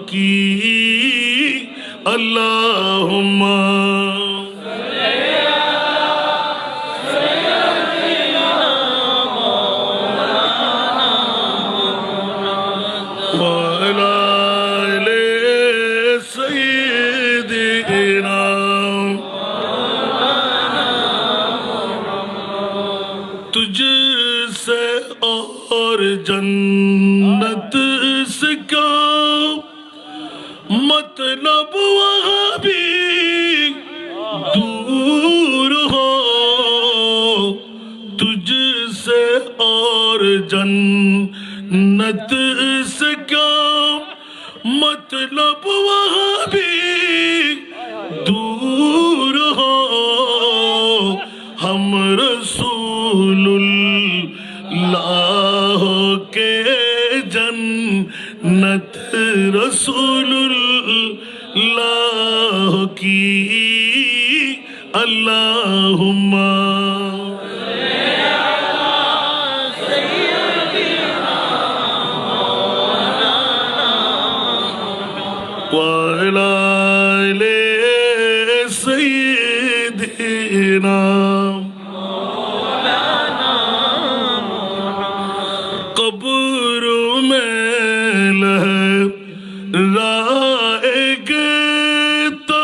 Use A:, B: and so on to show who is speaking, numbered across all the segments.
A: کی اللہم جنت سے کیا مطلب وہاں بھی دور ہو تجھ سے اور جنت سے کیا مطلب وہاں بھی دور ہو ہم رسول اللہ کے جنت رسول اللہ کی اللہم وعلى آل سيدنا قبر میں لہرائے گے تو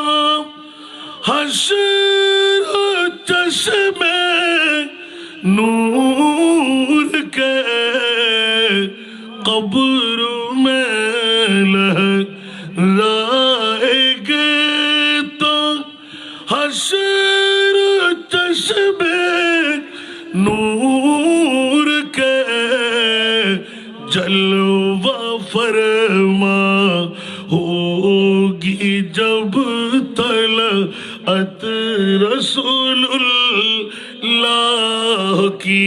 A: حشر چشم نور کے قبر میں لہرائے گے تو حشر چشم نور کے جلوہ فرما ہوگی جب طلعت رسول اللہ کی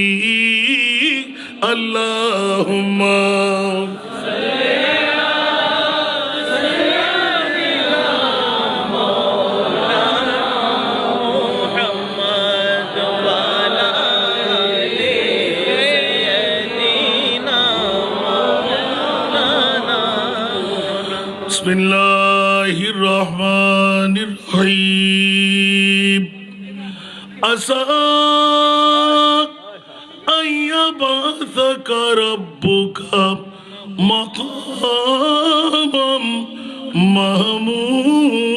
A: اللہم بسم اللہ الرحمن الرحیم عسى أن يبعثك ربك مقاما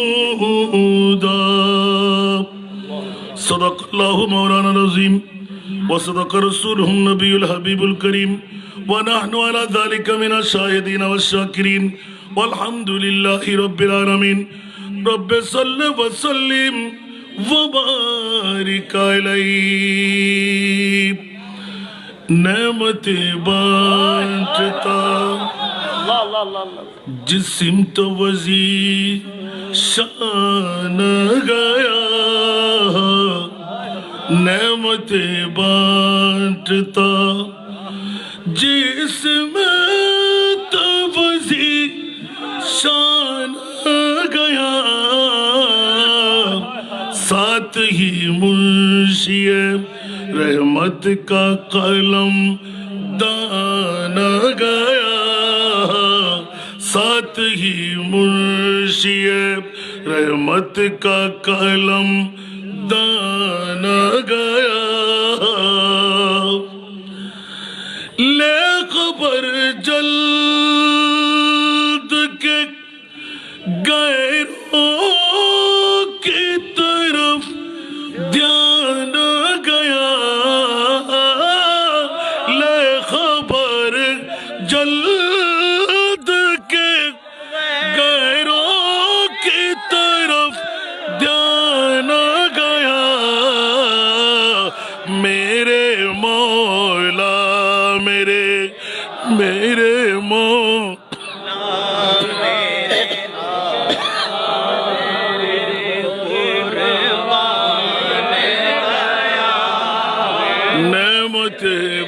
A: محمودا صدق اللہ مولانا العظیم وصدق رسوله النبی الحبیب الکریم ونحن على ذلك من الشاہدین والشاکرین والحمد للہ رب العالمین رب صل وسلم وبارک علیہ نعمت بانٹتا جسم تو وزیر شان گیا نعمت بانٹتا جسم تو وزیر شان گیا ساتھ ہی منشی رحمت کا قلم دانا گیا ساتھ ہی منشی رحمت کا قلم دانا گیا لے خبر جلد کے غیروں کی طرف دھیان گیا لے خبر جلد کے غیروں کی طرف دھیان گیا میرے مولا میرے نعمت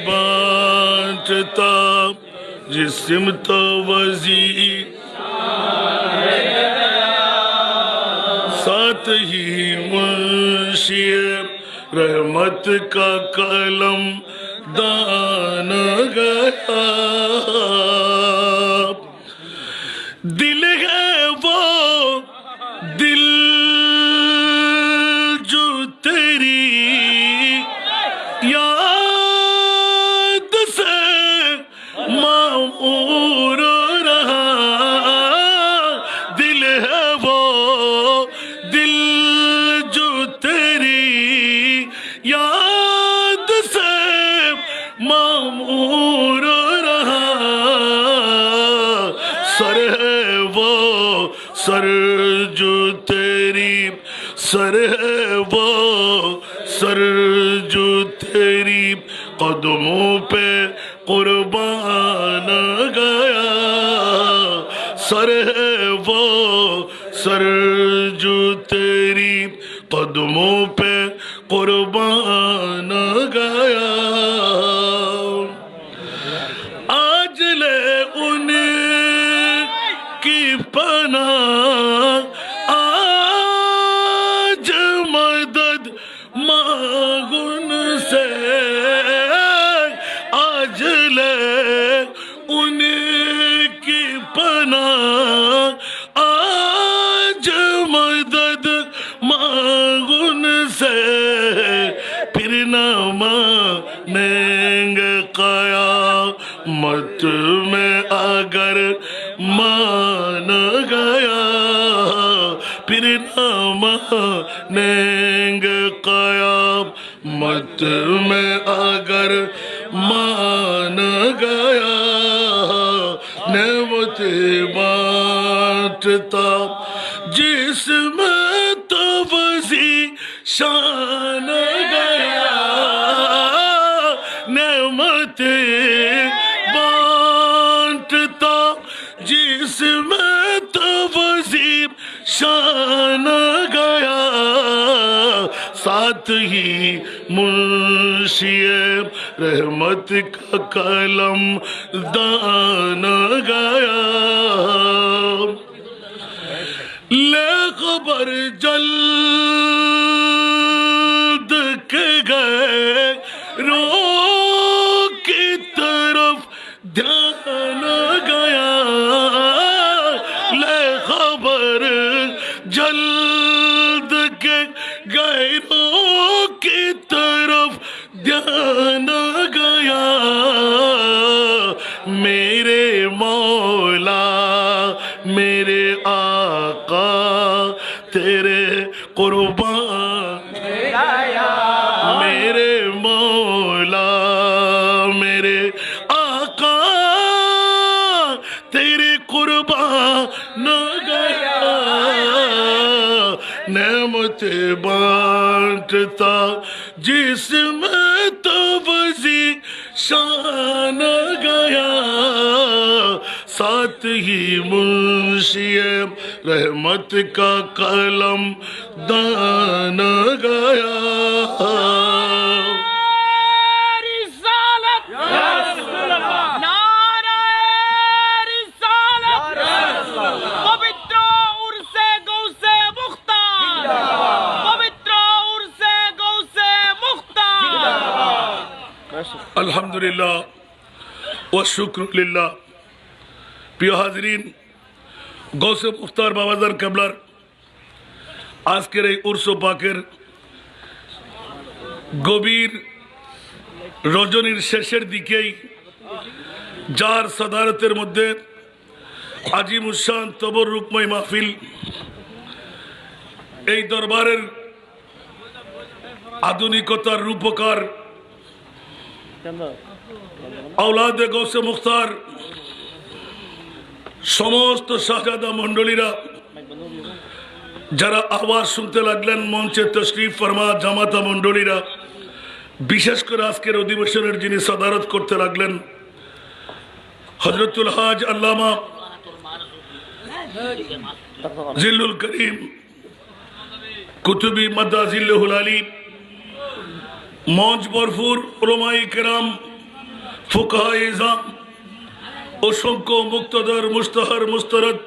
A: بانٹتا جسم تو وزیر ساتھ ہی منشی رحمت کا قلم دانا گیا दिल है वो दिल जो तेरी याद से मामूर रहा, दिल है वो दिल जो तेरी याद से मामूर रहा, सर है वो सर जो तेरी, सर है वो सर जो तेरी कदमों पे कुर्बान गया, सर है वो सर जो तेरी कदमों पे कुर्बान गया। आज ले उनकी पनाह, आज मदद मांगू उनसे, आज ले उनकी पनाह, आज मदद मांगू उनसे, फिर न मानेंगे क़यामत में अगर मान गया, फिर न मानेंगे क़यामत में अगर मान गया, नेमतें बांटता जिसमें तो वज़ी शान गया, नेमतें बांटता जिसमें तो वज़ी शान गया, साथ ही मुंशिए रहमत का कलम दान गया। ले खबर जल्द के गए रो की तरफ ध्यान गया, ले खबर जल्द के गैरों की तरफ ध्यान गया, मेरे मौला मेरे आका तेरे कुर्बान, मेरे मौला मेरे आका तेरे कुर्बान गया, नेमतें बांटता जिसमें तो वज़ी शान गया, साथ ही मुंशिए रहमत का कलम दान गया। अल्हम्दुलिल्लाह व शुक्रुलिल्लाह। প্রিয় হাজরিন, গৌসে মুখতার বাবাজান কেবলার আজকের এই উরস পাকের গভীর রজনীর শেষের দিকেই, যার সদারতের মধ্যে আজিমুশান তবরুকময় মাহফিল, এই দরবারের আধুনিকতার রূপকার আওলাদে গৌসে মুখতার সমস্ত শাহজাদা মন্ডলীরা যারা আওয়াজ শুনতে লাগলেন, মঞ্চে তশরিফ ফরমা জামাতা মন্ডলীরা, বিশেষ করে আজকের অধিবেশনের যিনি সদারত করতে লাগলেন হযরতুল হাজ আল্লামা জিল্লুল করিম কুতুবী মাদাজিল্লাহুল আলী, মঞ্চ ভরপুর উলামায়ে কেরাম, ফুকাহায়ে ইজাম, অসংখ্য মুক্তদর মুস্তাহার মুস্তারদ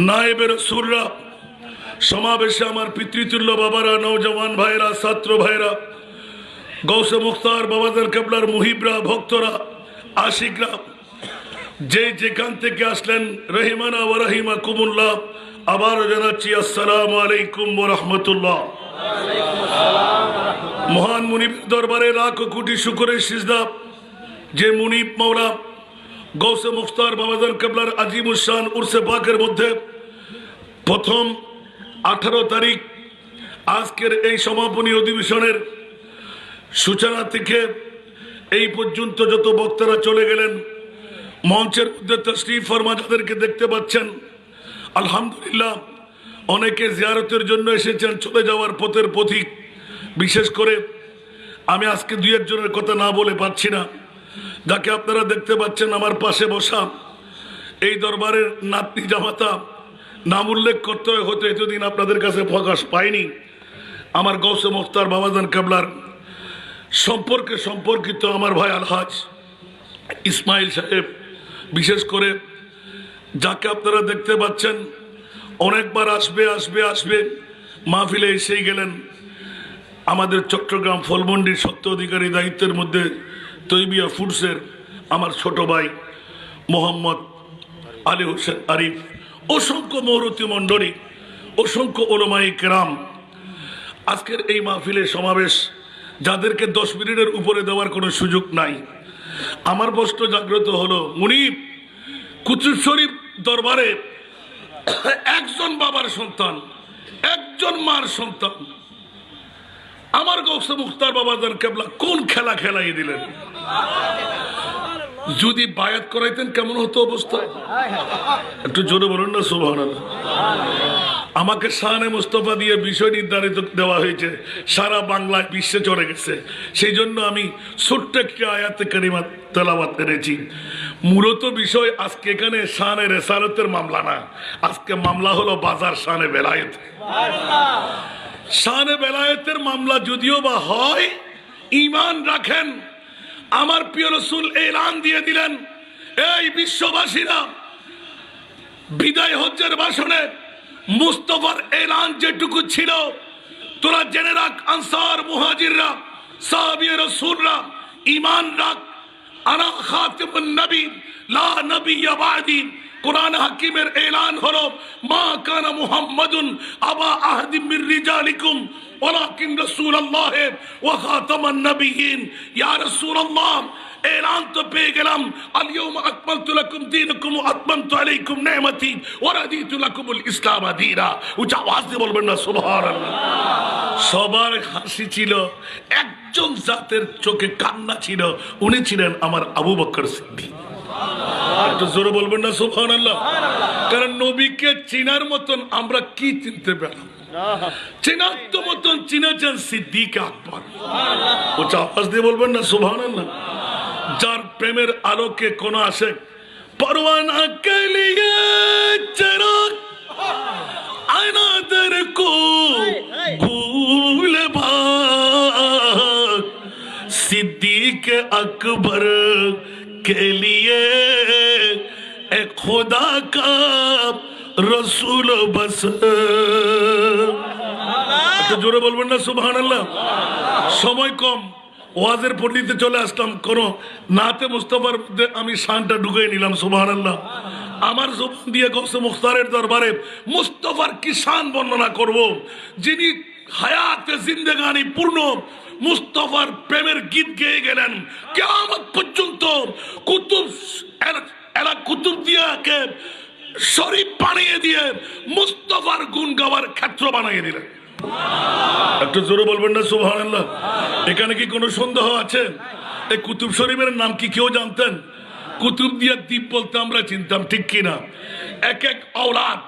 A: নায়েবে রাসূলরা, সমাবেশে আমার পিতৃতুল্য বাবারা, নওজওয়ান ভাইরা, ছাত্র ভাইরা, গৌসে মুখতার বাবাজান কেবলার মুহিবরা, ভক্তরা, আশিকরা, যে যেখান থেকে আসলেন রহিমানা ওয়া রাহিমাকুমুল্লাহ, আবারও জানাচ্ছি আসসালামু আলাইকুম ওয়া রাহমাতুল্লাহ। মহান মুনিব দরবারে লাখো কোটি শুকরের সিজদা, যে মুনিব মাওলা গৌসে মুখতার বাবাজান কেবলার আজিমুস শান উরসে পাকের মধ্যে প্রথম 18 তারিখ আজকের এই সমাপনী অধিবেশনের সূচনা থেকে এই পর্যন্ত যত বক্তারা চলে গেলেন, মঞ্চের মধ্যে তশরিফ ফরমা যাদেরকে দেখতে পাচ্ছেন, আলহামদুলিল্লাহ অনেকে জিয়ারতের জন্য এসেছেন, চলে যাওয়ার পথের পথিক। বিশেষ করে আমি আজকে দুই একজনের কথা না বলে পাচ্ছি না। যাকে আপনারা দেখতে পাচ্ছেন আমার পাশে বসা, এই দরবারের নাতনি জামাতা, নাম উল্লেখ করতে হয়, হয়তো এতদিন আপনাদের কাছে প্রকাশ পায়নি। আমার গৌসে মুখতার বাবাজান কেবলার সম্পর্কিত আমার ভাই আলহাজ ইসমাইল সাহেব, বিশেষ করে যাকে আপনারা দেখতে পাচ্ছেন অনেকবার আসবে মাহফিলে এসেই গেলেন। আমাদের চট্টগ্রাম ফলমন্ডির সত্য অধিকারী দায়িত্বের মধ্যে তৈবিয়া ফুডসের আমার ছোট ভাই মোহাম্মদ আলী হোসেন আরিফ, অসংখ্য মহরতি মণ্ডলী, অসংখ্য ওলামায়ে কেরাম, আজকের এই মাহফিলে সমাবেশ, যাদেরকে 10 মিনিটের উপরে দেওয়ার কোনো সুযোগ নাই। আমার প্রশ্ন জাগ্রত হলো, মুনিব কুতুব শরীফ দরবারে একজন বাবার সন্তান, একজন মার সন্তান, আমার গৌসে মুখতার বাবাজান কেবলা কোন খেলা খেলাই দিলেন? যদি বায়াত করাইতেন কেমন হতো অবস্থা? একটু জোরে বলুন না সুবহানাল্লাহ। আমাকে শানে মুস্তফা দিয়ে বিষয় নির্ধারিত দেওয়া হয়েছে, সারা বাংলায় বিশ্বে চলে গেছে। সেই জন্য আমি ছোট্ট একটি আয়াতে কারিমা তেলাওয়াত করেছি। মূলত বিষয় আজকে এখানে শানে রেসালতের মামলা না, আজকে মামলা হলো বাজার শানে বেলায়েত। শানে বেলায়েতের মামলা যদিও বা হয়, ঈমান রাখেন, আমার প্রিয় রাসূল এলান দিয়ে দিলেন, এই বিশ্ববাসীরা, বিদায় হজ্জের ভাষণে মুস্তফার এলান যেটুকু ছিল, তোরা জেনে রাখ, আনসার মুহাজিররা, সাহাবী রাসূলরা, ঈমান রাখ, আনা খাতিমুন নবী লা নবিয়্য বা'দি। কোরআন হাকিমের এলান হলো, মা কানা মুহাম্মাদুন আবা আহাদিম মির রিজালিকুম ওয়ালাকিন রাসূলুল্লাহ ওয়া খাতামান নবিয়্যিন। ইয়া রাসূলুল্লাহ, এলান তো পেয়ে গেলাম, আল ইয়াউমা আকমালতু লাকুম দীনাকুম ওয়া আতমামতু আলাইকুম নি'মাতি ওয়া রাদিতু লাকুমুল ইসলাম দীনা। উচ্চ আওয়াজ দিয়ে বলবেন না সুবহানাল্লাহ। সবার হাসি ছিল, একজন জাতের চোখে কান্না ছিল, উনি ছিলেন আমার আবু বকর সিদ্দিক। একটু জোরে বলবেন না সুবহানাল্লাহ। কারণ নবীকে চিনার মতন আমরা কি চিনতে পেলাম? চেনার তো মতন চিনেছেন সিদ্দিক আকবর। উচ্চ আওয়াজ দিয়ে বলবেন না সুবহানাল্লাহ। যার প্রেমের আলোকে কোন আশেক পরওয়ানা কে লিয়ে চিরাগ আয়না দের কো ভুল ভাগ, সিদ্দিক আকবর के लिए ए खुदा का रसूल बस। জোরে বলবেন না সুবহানাল্লাহ। সময় কম, ওয়াজের পণ্ডিতে চলে আসলাম, কোন নাতে মুস্তাফার মধ্যে আমি শানটা ঢুকাই নিলাম সুবহানাল্লাহ। আমার জবান দিয়ে গৌসে মুখতারের দরবারে মুস্তাফার কি শান বর্ণনা করব, যিনি হায়াতে জিন্দেগানি পূর্ণ মুস্তাফার প্রেমের গীত গেয়ে গেলেন, কিয়ামত পর্যন্ত কুতুব দিয়াকে শরীফ বানিয়ে দিয়ে মুস্তাফার গুণ গাওয়ার ক্ষেত্র বানিয়ে দিলেন। একটু জোরে বলবেন না সুবহানাল্লাহ। এখানে কি কোনো সন্দেহ আছে? এই কুতুব শরীফের নাম কি কেউ জানতেন? কুতুব দিয়া দ্বীপ বলতে আমরা চিনতাম, ঠিক কিনা? এক এক আওলাদ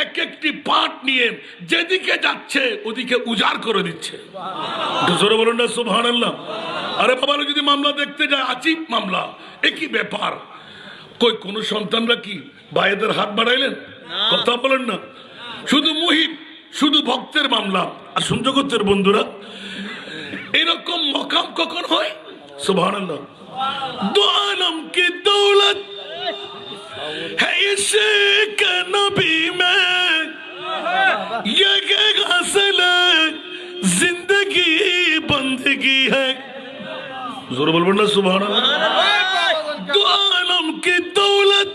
A: এক একটি পাঠ নিয়ে যেদিকে যাচ্ছে ওদিকে উজাড় করে দিচ্ছে। জোরে বলুন না সুবহানাল্লাহ। আরে বাবারা, যদি মামলা দেখতে যায়, আচিব মামলা, একই ব্যাপার। কই কোন সন্তানরা কি ভাইদের হাত বাড়াইলেন? কথা বলেন না। শুধু মুহিব, শুধু ভক্তের মামলা। আর জগতের বন্ধুরা, এরকম মকাম কখন হয়? সুবহানাল্লাহ। দো আলম কি দৌলত है इश्क नबी में, ये हासिल जिंदगी बंदगी है। जोर बोल ना सुभान अल्लाह। दो आलम की दौलत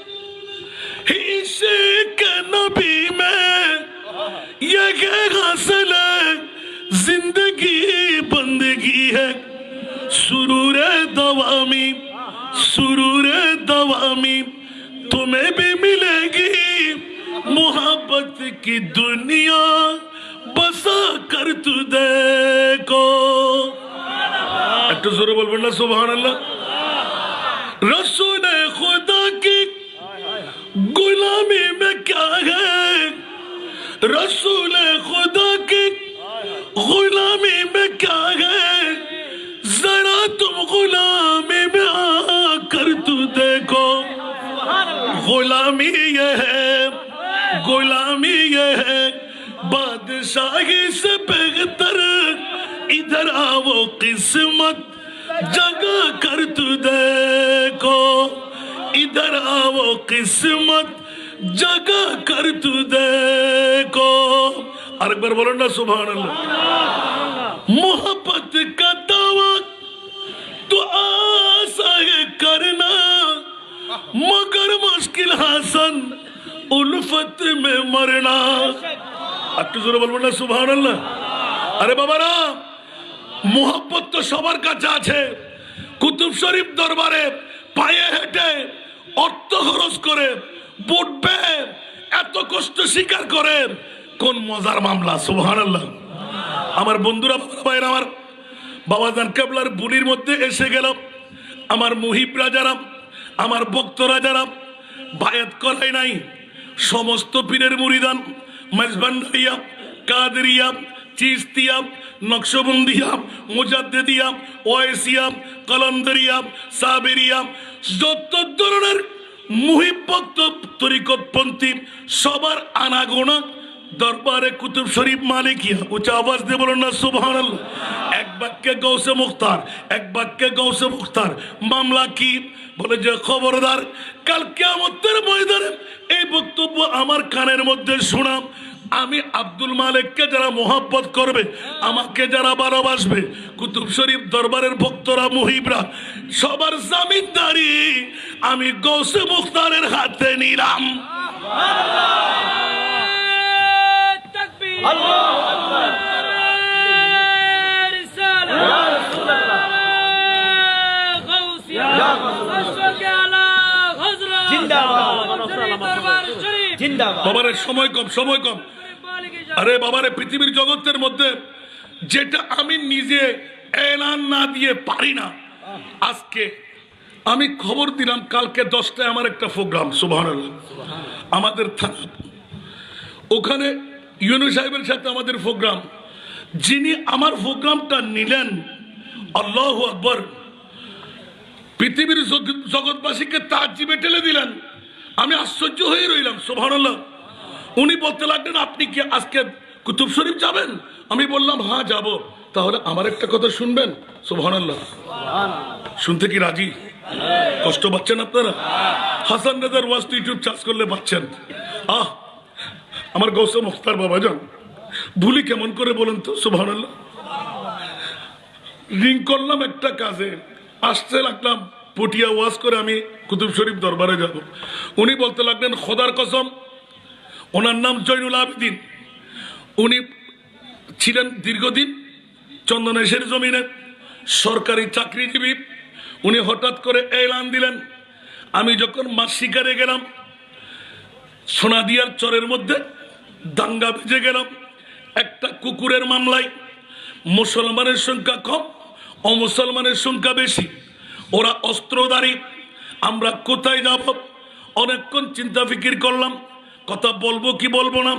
A: आशिक नबी में ये हासिल जिंदगी बंदगी है सुरूर दवामी तुम्हें भी मिलेगी मोहब्बत की दुनिया बसा कर तू देखो একটু জোরে বলবেন না সুবহানাল্লাহ रसूल खुदा की गुलामी में क्या है रसूल खुदा की गुलामी में क्या है जरा तुम गुलामी में आकर तू देखो गुलामी ये है बादशाही से बेहतर इधर आओ किस्मत जगा कर तू देखो इधर आओ किस्मत जगा कर तू देखो अरबर बोलो ना सुभान अल्लाह मोहब्बत का दावा तो आशा है करना मगर मुश्किल हसन उल्फत में मरना একটু জোরে বলবো না সুবহানাল্লাহ আরে বাবারা মোহব্বত তো সবার কাছে আছে কুতুব শরীফ দরবারে পায়ে হেঁটে অর্থ খরচ করে বুটবে এত কষ্ট স্বীকার করে কোন মজার মামলা সুবহানাল্লাহ আমার বন্ধুরা ভাইরা আমার বাবাজান কেবলার বুলির মধ্যে এসে গেল আমার মুহিবরা যারা আমার ভক্তরা যারা বায়াত করাই নাই সমস্ত পীরের মুরিদান মজবান্ডারিয়া কাদেরিয়া চিস্তিয়া নকশবন্দিয়া মুজাদ্দিদিয়া ওয়াইসিয়া কলন্দরিয়া সাবেরিয়া যত ধরনের মুহিব্বত তরিকতপন্থী সবার আনাগোনা দরবারে কুতুব শরীফ মালিকিয়া উচ্চ আওয়াজ দিয়ে বলুন না সুবহানাল্লাহ এক বাক্যে গৌসে মুখতার মামলা কি বলে যে খবরদার কাল কিয়ামতের ময়দানে এই বক্তব্য আমার কানের মধ্যে শোনা আমি আব্দুল মালিককে যারা মোহাব্বত করবে আমাকে যারা ভালোবাসবে কুতুব শরীফ দরবারের ভক্তরা মুহিবরা সবার জামিনদারি আমি গৌসে মুখতারের হাতে নিলাম বাবারে সময় কম আরে বাবারে পৃথিবীর জগতের মধ্যে যেটা আমি নিজে এলান না দিয়ে পারি না আজকে আমি খবর দিলাম কালকে 10টায় আমার একটা প্রোগ্রাম সুবহানাল্লাহ আমাদের থানা ওখানে ইউনূস সাহেবের সাথে আমাদের প্রোগ্রাম যিনি আমার প্রোগ্রামটা নিলেন আল্লাহু আকবার পৃথিবীর জগৎবাসীকে তাজ্জিবে ঠেলে দিলেন আমি আশ্চর্য হয়ে রইলাম সুবহানাল্লাহ উনি বলতে লাগলেন আপনি কি আজকে কুতুব শরীফ যাবেন আমি বললাম হ্যাঁ যাব তাহলে আমার একটা কথা শুনবেন সুবহানাল্লাহ শুনতে কি রাজি কষ্ট পাচ্ছেন আপনারা হাসান রাজার ওয়াজ ইউটিউব চার্জ করলে পাচ্ছেন আমার গৌসে মুখতার বাবা যান ভুলি কেমন করে বলেন তো সুবহানাল্লাহ রিং করলাম একটা কাজে আসতে লাগলাম পটিয়া ওয়াজ করে আমি কুতুব শরীফ দরবারে যাব উনি বলতে লাগলেন খোদার কসম ওনার নাম জয়নুল আবেদিন উনি ছিলেন দীর্ঘদিন চন্দনেশের জমিনে সরকারি চাকরিজীবী উনি হঠাৎ করে এলান দিলেন আমি যখন মাছ শিকারে গেলাম সোনাদিয়ার চরের মধ্যে দাঙ্গা বেজে গেলাম একটা কুকুরের মামলায় মুসলমানের সংখ্যা কম অমুসলমানের সংখ্যা বেশি ওরা অস্ত্রধারী আমরা কোথায় যাব অনেকক্ষণ চিন্তা ফিকির করলাম কথা বলবো কি বলবো না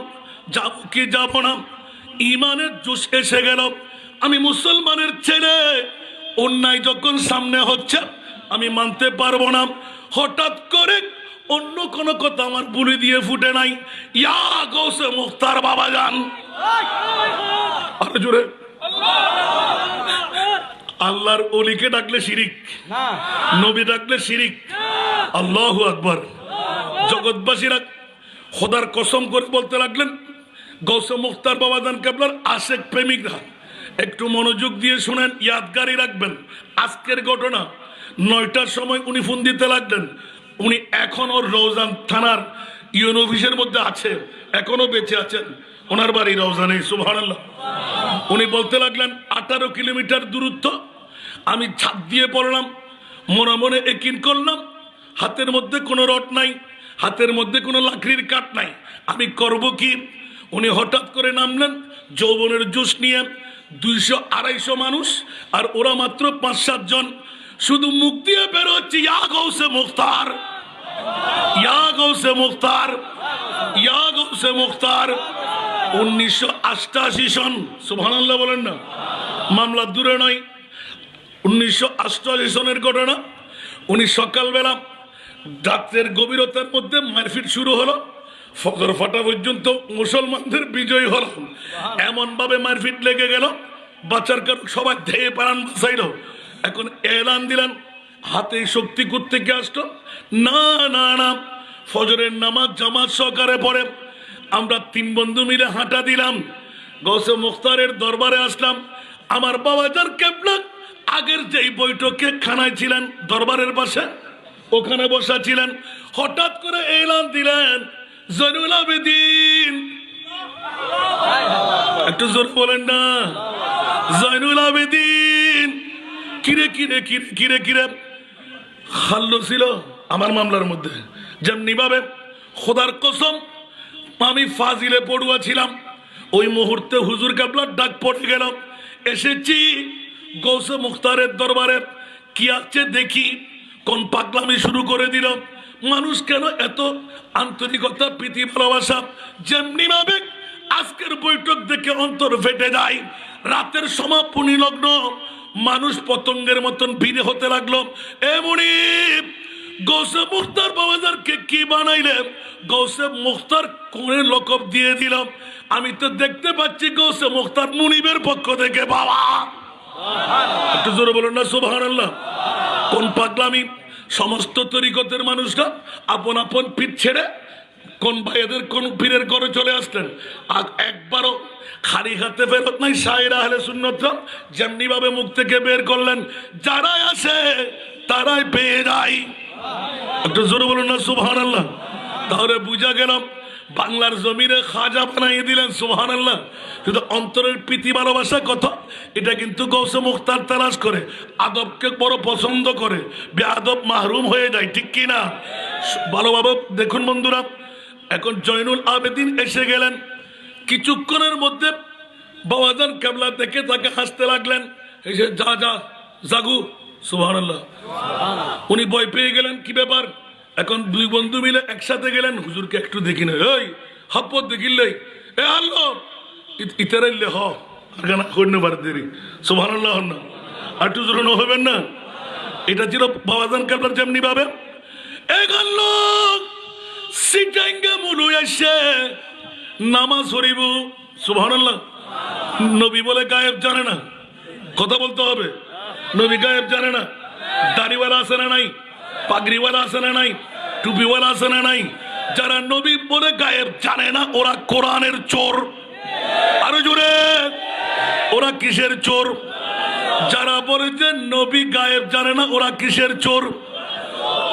A: যাব কি যাব না ইমানের জোশ এসে গেল আমি মুসলমানের ছেলে অন্যায় যখন সামনে হচ্ছে আমি মানতে পারবো না হঠাৎ করে অন্য কোনো কথা আমার বুলি দিয়ে ফুটে নাই ইয়া গৌসে মুখতার বাবা যান আরে জোরে আল্লাহর ওলিকে ডাকলে শিরিক নবী ডাকলে শিরিক আল্লাহু আকবার জগৎবাসীরা খোদার কসম করে বলতে লাগলেন গৌসে মুখতার বাবাজান কেবলার আশেক প্রেমিকরা একটু মনোযোগ দিয়ে শুনেন ইয়াদগারি রাখবেন আজকের ঘটনা 9টার সময় উনি ফোন দিতে লাগলেন উনি এখন ওর রওজান থানার ইউএন অফিসের মধ্যে আছে, এখনো বেঁচে আছেন, ওনার বাড়ি রওজানে, সুবহানাল্লাহ। উনি বলতে লাগলেন 18 কিলোমিটার দূরত্ব, আমি ছাদ দিয়ে পড়লাম, মনে মনে একিন করলাম হাতের মধ্যে কোনো রড নাই, হাতের মধ্যে কোনো লাকড়ির কাঠ নাই, আমি করব কি? উনি হঠাৎ করে নামলেন যৌবনের জোশ নিয়ে, 200-250 মানুষ, আর ওরা মাত্র 5-7 জন, শুধু মুখ দিয়ে বের হচ্ছে ইয়া গৌসে মুখতার, ইয়া গৌসে মুখতার, ইয়া গৌসে মুখতার। 1988 সন, সুবহানাল্লাহ বলেন না, মামলা দূরে নয়, 1988 সনের ঘটনা। উনি সকালবেলা রাত্রের গভীরতার মধ্যে মারপিট শুরু হলো, ফজর ফাটা পর্যন্ত মুসলমানদের বিজয় হলো, এমন ভাবে মারপিট লেগে গেল, বাচ্চার কারণ সবাই ধেয়ে পারান বাঁচাইল। এখন এলান দিলেন, হাতে শক্তি থেকে আসতো না, না না, ফজরের নামাজ জামাত সহকারে পড়ে আমরা 3 বন্ধু মিলে হাঁটা দিলাম, গৌসে মুখতারের দরবারে আসলাম। আমার বাবাজান কেবলা আগের যেই বৈঠকে খানায় ছিলেন দরবারের পাশে, ওখানে বসা ছিলেন। হঠাৎ করে এলান দিলেন, জয়নুল আবেদিন, একটু জোরে বলেন না, জয়নুল আবেদিন। কিরে কিরে কিরে কিরে কিরে হাল্লো ছিল আমার মামলার মধ্যে, যেমনি ভাবে খোদার কসম আমি ফাজিলে পড়ুয়া ছিলাম, ওই মুহূর্তে হুজুর কেবলার ডাক পড়ে গেল, এসেছি গৌসে মুখতারের দরবারে, কি আছে দেখি, কোন পাগলামি শুরু করে দিল। মানুষ কেন এত আন্তরিকতা, প্রীতি, ভালোবাসা, যেমনি ভাবে আজকের বৈঠক দেখে অন্তর ফেটে যায়। রাতের সমাপনী লগ্ন, মানুষ পতঙ্গের মতন ভিড়ে হতে লাগলো। এমনি গৌসে মুখতার বাবাজারকে কি বানাইলে, গৌসে মুখতার কোনে লকব দিয়ে দিলাম। আমি তো দেখতে পাচ্ছি গৌসে মুখতার মুনিবের পক্ষ থেকে। বাবা একটু জোরে বলুন না সুবহানাল্লাহ। কোন পাগলামি! সমস্ত তরিকতের মানুষরা আপন আপন পীর ছেড়ে কোন ভাইদের কোন পীরের ঘরে চলে আসলেন, আর একবারও খালি হাতে ফেরত নাই। শায়েরা আহলে সুন্নাত যেমনি ভাবে মুখ থেকে বের করলেন, যারাই আসে তারাই পেয়ে যায়। একটু জোরে বলুন না সুবহানাল্লাহ। তাহলে বুঝা গেলাম বাংলার জমিনে খাজা বানাইয়ে দিলেন, সুবহানাল্লাহ। কিন্তু অন্তরের প্রীতি ভালোবাসা কত, এটা কিন্তু গৌসে মুখতার তালাশ করে, আদবকে বড় পছন্দ করে, বেআদব মাহরুম হয়ে যায়, ঠিক কি না? ভালোভাবে দেখুন বন্ধুরা, এখন জয়নুল আবেদিন এসে গেলেন। কিছুক্ষণের মধ্যে বাবাজান কেবলা দেখে তাকে হাসতে লাগলেন, এসে যা যা জাগু, সুবহানাল্লাহ। উনি ভয় পেয়ে গেলেন, কি ব্যাপার? এখন 2 বন্ধু মিলে একসাথে গেলেন, হুজুরকে একটু দেখি না, ওই হাপ্পত দেখিলে এ আল্লাহ ইতারাইলে হ গানা করতে পারে দেরি, সুবহানাল্লাহ না, আর একটু জোরানো হবেন না। এটা ছিল বাবাজান কেবলার যেমনি ভাবে। এখন লোক সিটাঙ্গা মুলু এসে নামাজ হরিব, সুবহানাল্লাহ। নবী বলে গায়েব জানে না, কথা বলতে হবে, নবী গায়েব জানে না। দাড়িওয়ালা আছে না নাই, পাগড়িওয়ালা আছে না নাই, টুপিওয়ালা আছে না নাই? যারা নবী বলে গায়েব জানে না, ওরা কোরআনের চোর। আরো জোরে, ওরা কিসের চোর? যারা বলে যে নবী গায়েব জানে না, ওরা কিসের চোর?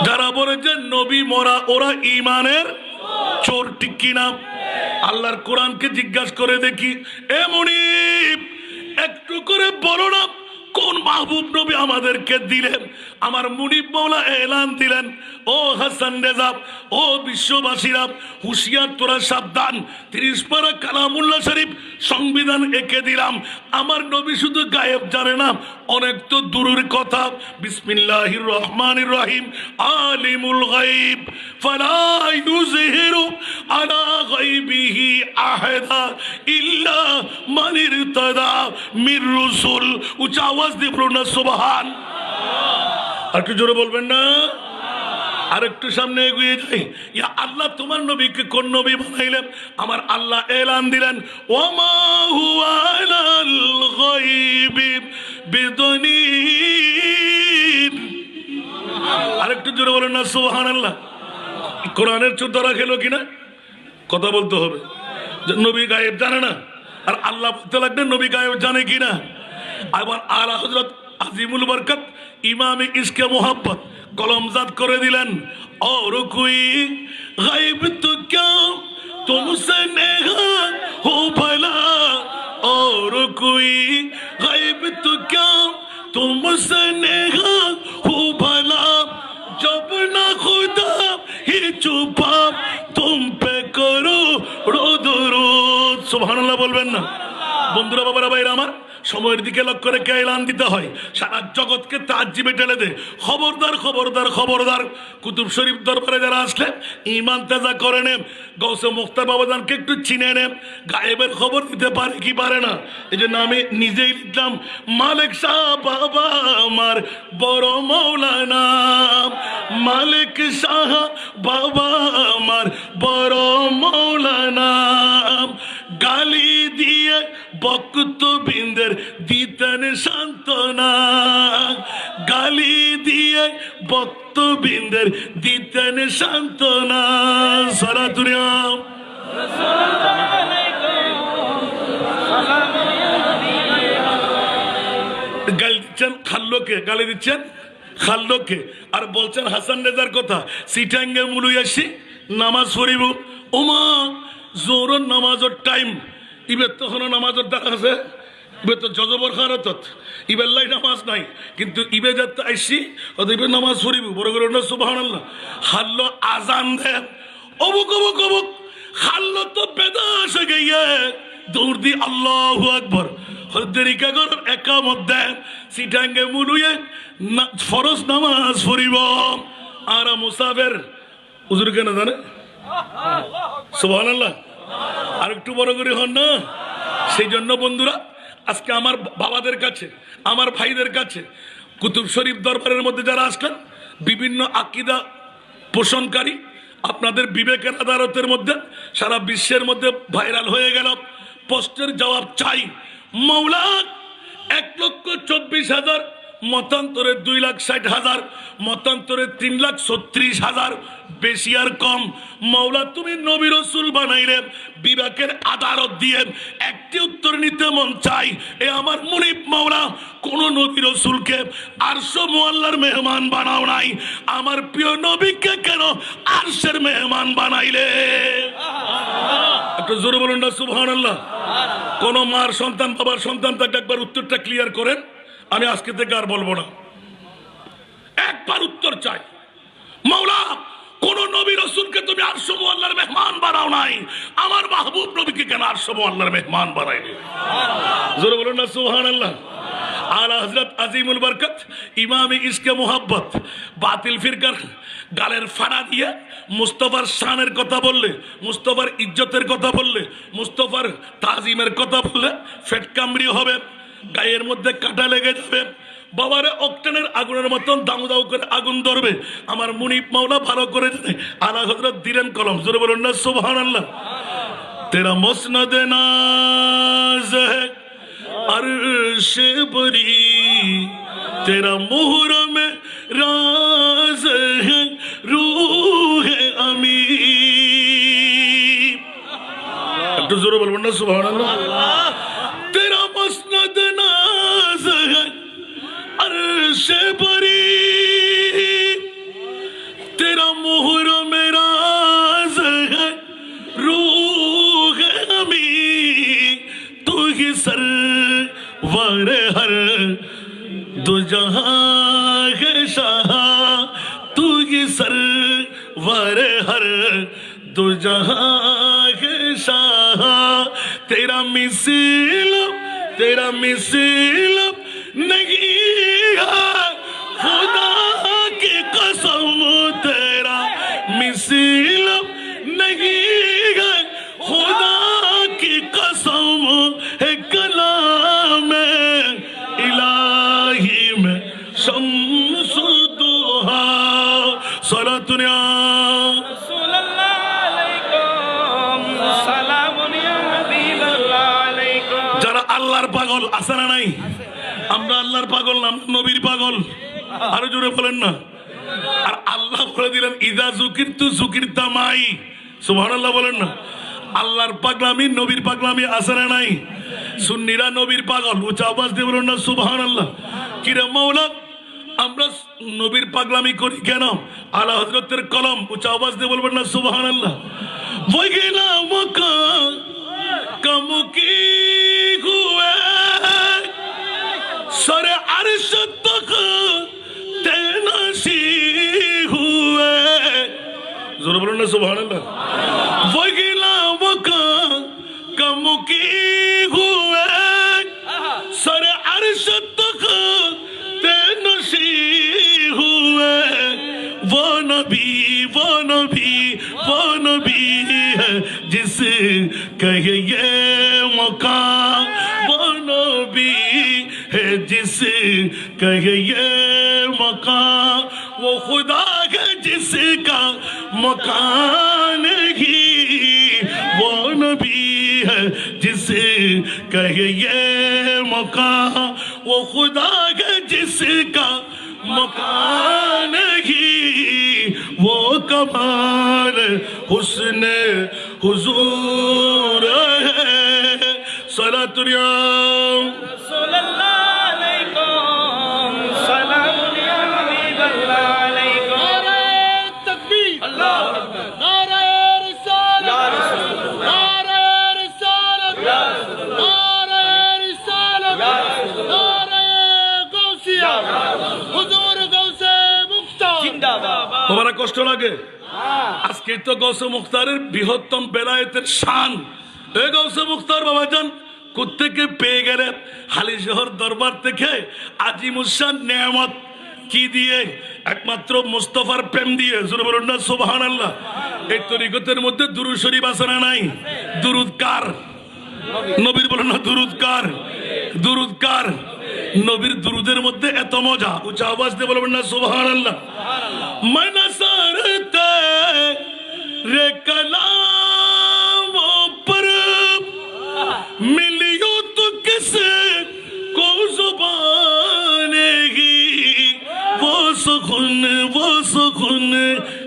A: যারা বলে যে নবী মরা, ওরা ইমানের চোর, ঠিক কিনা? আল্লাহর কোরআনকে জিজ্ঞাসা করে দেখি, এমনি একটু করে বলো না কোন মাহবুব নবী আমাদেরকে দিলেন? আমার মুনিব মাওলা এলান দিলেন, ও হাসান রেজা, ও বিশ্ববাসীরা, হুঁশিয়ার, তোরা সাবধান। 30 পারা কালামুল্লাহ শরীফ সংবিধান এঁকে দিলাম। আমার নবী শুধু গায়েব জানে না, অনেক তো দূরের কথা। বিসমিল্লাহির রহমানির রহিম, আলিমুল গায়ব ফালা ইউযহিরু আলা গায়বিহি আহাদা ইল্লা মান ইরতাদা মির রাসূল। উচ্চ আওয়াজ দিয়ে বলুন না সুবহান। আর একটু জোরে বলবেন না? আর একটু সামনে এগিয়ে যাই। ইয়া আল্লাহ, তোমার নবীকে কোন নবী বানাইলেন? আমার আল্লাহ এলান দিলেন, ওমা হুয়া আলাল গায়বি বিদনীন। আর একটু জোরে বলেন না সুবহানাল্লাহ। কোরআনের চোর ধরা খেলো কিনা? কথা বলতে হবে। নবী গায়েব জানে না, আর আল্লাহ বলতে লাগলেন নবী গায়েব জানে কিনা। আবার আলা হযরত আজিমুল বরকত ইমামে ইশকে মোহাব্বত কলমজাত করে দিলেন। और कोई गायब तो क्या तुमसे नेहा हो भला, और कोई गायब तो क्या तुमसे नेहा हो भला, जब ना खुदा ही छुपा तुम पे करो दरूद। सुबहानाल्लाह বলবেন না? বন্ধুরা, বাবারা, ভাইরা আমার, সময়ের দিকে লক্ষ্য রেখে এলান দিতে হয়। সারা জগৎকে তাজ্জিবে ঠেলে দে। খবরদার খবরদার খবরদার, কুতুব শরীফ দরবারে যারা আসলে ইমান তাজা করে নেন, গৌসে মুখতার বাবাজানকে একটু চিনে নেন। গায়েবের খবর দিতে পারে কি পারে না? এই জন্য আমি নিজেই লিখলাম, মালিক শাহ বাবা আমার বড় মৌলানা, মালিক শাহ বাবা আমার বড় মৌলানা, গালি দিয়ে বক্তবিন্দের দিতেন সান্ত্বনা, গালি দিয়ে বক্তবিন্দের দিতেন সান্ত্বনা। সারা দুনিয়া গালি দিচ্ছেন খাল্লোকে, গালি দিচ্ছেন খাল্লোকে, আর বলছেন হাসান রেজার কথা। সিটাঙ্গে মুলুয়াসি নামাজ পড়িব, ওমা জোরের নামাজের টাইম, ইবের তখন নামাজের দ্বারা আছে, ইবে তো জজবর খারত, ইবের লাই নামাজ নাই, কিন্তু ইবে যাতে আইসি ইবে নামাজ পড়িব। বড় করে সুবহানাল্লাহ। হাল্লো আজান দেন, অবুক অবুক অবুক, হাল্লো তো বেদাস গিয়ে দৌড় দি আল্লাহু আকবার। দেরিকা করার একামত দেন, সিটাঙ্গে মুলুয়ে ফরজ নামাজ পড়িব। আর মুসাফের হুজুর কেন জানে? সুবহানাল্লাহ। আর একটু বড় করে হন না। সেই জন্য বন্ধুরা, আজকে আমার বাবাদের কাছে, আমার ভাইদের কাছে, কুতুব শরীফ দরবারের মধ্যে যারা আসলেন, বিভিন্ন আকীদা পোষণকারী, আপনাদের বিবেকের আদালতের মধ্যে সারা বিশ্বের মধ্যে ভাইরাল হয়ে গেল। প্রশ্নের জবাব চাই। মাওলা 1,24,000, মতান্তরে 2,60,000, মতান্তরে 3,36,000, বেশি আর কম। মাওলা তুমি নবী রাসূল বানাইলে বিবেকের আদালত দিয়ে একটি উত্তর নিতে মন চাই। এ আমার মুনিব মাওলা, কোন নবী রাসূলকে আরশ মুআল্লার মেহমান বানাও নাই, আমার প্রিয় নবীকে কেন আরশের মেহমান বানাইলে? একটু জোরে বলুন না সুবহানাল্লাহ। কোন মার সন্তান, বাবার সন্তান তাকে একবার উত্তরটা ক্লিয়ার করেন, আমি আজকে থেকে আর বলবো না। একবার উত্তর চাই। মাওলা কোন নবী রাসূলকে তুমি আরশ মুআল্লার মেহমান বানাও নাই, আমার মাহবুব নবীকে কেন আরশ মুআল্লার মেহমান বানাইলে? জোরে বলুন না সুবহানাল্লাহ। আলা হযরত আজিমুল বরকত ইমামে ইশকে মোহাব্বত বাতিল ফিরকার গালের ফাড়া দিয়ে মুস্তাফার শানের কথা বললে, মুস্তাফার ইজ্জতের কথা বললে, মুস্তাফার তাজিমের কথা বললে ফেট কামড়ি হবে, গায়ের মধ্যে কাঁটা লেগে যাবে, বাবারে অক্টেনের আগুনের মতন দাউ দাউ করে আগুন ধরবে। আমার মুনিব মাওলা ভালো করে জানে। আলা হযরত দিলেন কলম, জোরে বলুন না সুবহানাল্লাহ। তেরা মুসনদ নাজ है अर्श बरी, तेरा मुहरम राज है रूह अमी। একটু জোরে বলবেন না সুবহানাল্লাহ। तेरा मुस्नद नाज है अर्श बरी, तेरा मुहरम राज है रूह अमी, तू ही सर वारे हर दो जहां के शाह, तू ही सर वारे हर दो जहां के शाह, तेरा मिसिल नहीं है खुदा की कसम, तेरा मिसिल नहीं है खुदा की कसम है, कलाम इलाही में शम्सुल दुहा। सलातुन या
B: रसूलुल्लाह अलैकुम, सालामुन या हबीबुल्लाह अलैकुम।
A: যারা আল্লাহর পাগল আছে না নাই? আমরা আল্লাহর পাগল না, নবীর পাগল। আরো জোরে বলেন না। আর আল্লাহ বলে দিলেন ইদা যুকিরতু যুকিরতা মাই। সুবহানাল্লাহ বলেন না। আল্লাহর পাগলামি, নবীর পাগলামি আছে না নাই? সুন্নিরা নবীর পাগল, উঁচা আওয়াজ দিয়ে বলুন না সুবহানাল্লাহ। কিরে মাওলা আমরা নবীর পাগলামি করি কেন? আলা হযরতের কলম, উঁচা আওয়াজ দিয়ে বলবেন না সুবহানাল্লাহ। वगैला मका कम की हुए सर अर्श तक तेनासी हुए, जोर बोलो ना सुभानअल्लाह। वगैला मका कम की हुए सर अर्श तक तेनासी हुए, वो नबी वो नबी वो नबी है जिस कहे ये मकाम, वो नबी है जिस कहे ये मकाम, वो खुदा है जिसका मकान नहीं, वो नबी है जिस कहे ये मकाम, वो खुदा है जिसका मकान नहीं, वो कमाल हुस्न हुजूर है। सलातुल या
B: रसूलल्लाह अलैकुम सलाम या हबीबल्लाह अलैकुम।
C: नारे तकबीर,
B: अल्लाहु अकबर,
C: नारे रिसालत,
B: या रसूल,
C: नारे रिसालत,
B: या रसूल,
C: नारे रिसालत,
B: या रसूल,
C: नारे गौसिया, हुजूर गौसे मुख्तार
B: जिंदाबाद।
A: তোমার কষ্ট লাগে? আজকে তো গৌসে মুখতারের বৃহত্তম বেলায়েতের শান। এ গৌসে মুখতার বাবাজান কোত্থেকে পেয়ে গেলে? হালি শহর দরবার থেকে আজিমুসান নেয়ামত কি দিয়ে? একমাত্র মুস্তাফার প্রেম দিয়ে। জোরে বলুন না সুবহানাল্লাহ। এই তরিকতের মধ্যে দুরূদ শরীফ আছে না নাই? দুরূদ কার? নবীর বলুন না দুরূদ কার? দুরূদ কার? নবীর দুরুদের মধ্যে এত মজা, উচ্চ আওয়াজ দিয়ে বলবেন না সুবহানাল্লাহ। मनसरते रे कलामों पर मिलियो तो किसे को जुबान ही, वो सुखन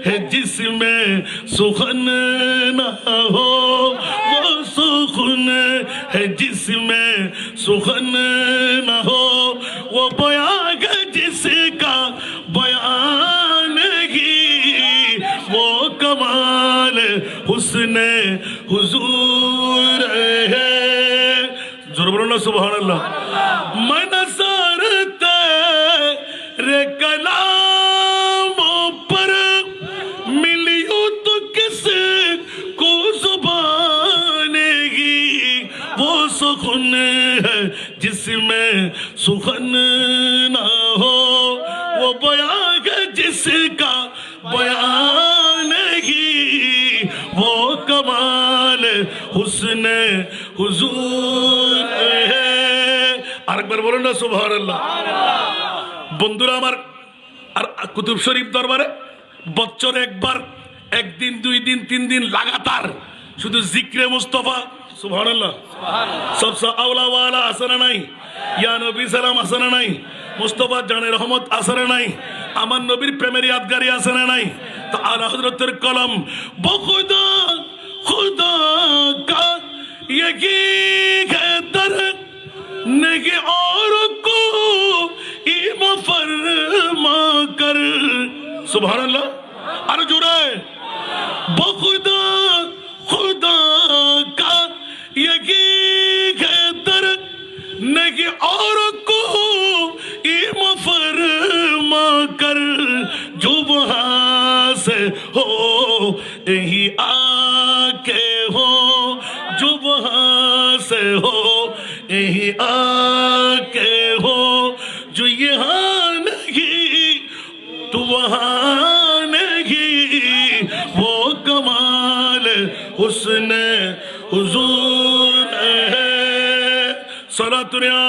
A: है जिसमें सुखन ना हो, वो सुखन है जिसमें सुखन ना हो, वो बयां है जिसका बयान वो कमाल हुस्न हुजूर है। जोर बोलो ना सुबहानअल्लाह। मनसरते रे कलामों पर मिलियो तो किसे को जुबान ही, वो सुखन है जिसमें सुखन ना हो, वो बयां है जिसका बयान ही, वो कमाल हुस्न हुजूर है। আরেকবার বলুন না সুবহানাল্লাহ। বন্ধুরা আমার, আর কুতুব শরীফ দরবারে বছরে একবার, একদিন দুই দিন তিন দিন লাগাতার শুধু জিক্রে মুস্তাফা সুবহানাল্লাহ সবসে আওলা ওয়ালা আসনা নাই, ইয়া নবী সালাম আসনা নাই, মুস্তাফা জানে রহমত আসনা নাই, আমার নবীর প্রেমের ইয়াদগারি আছে না নাই? তো আলা হযরতের কলম বখুদা খুদা কা यही है दर नहीं और को इमा फरमा कर, सुभान अल्लाह। अरे जुड़े बखुदा खुदा का यही है दर नहीं और को इमा फरमा कर, जो वहां से हो यही आके हो, जो वहां से हो यही आके हो, जो यहाँ नहीं तो वहाँ नहीं, वो कमाल हुस्न हुजूर है। सलातुल या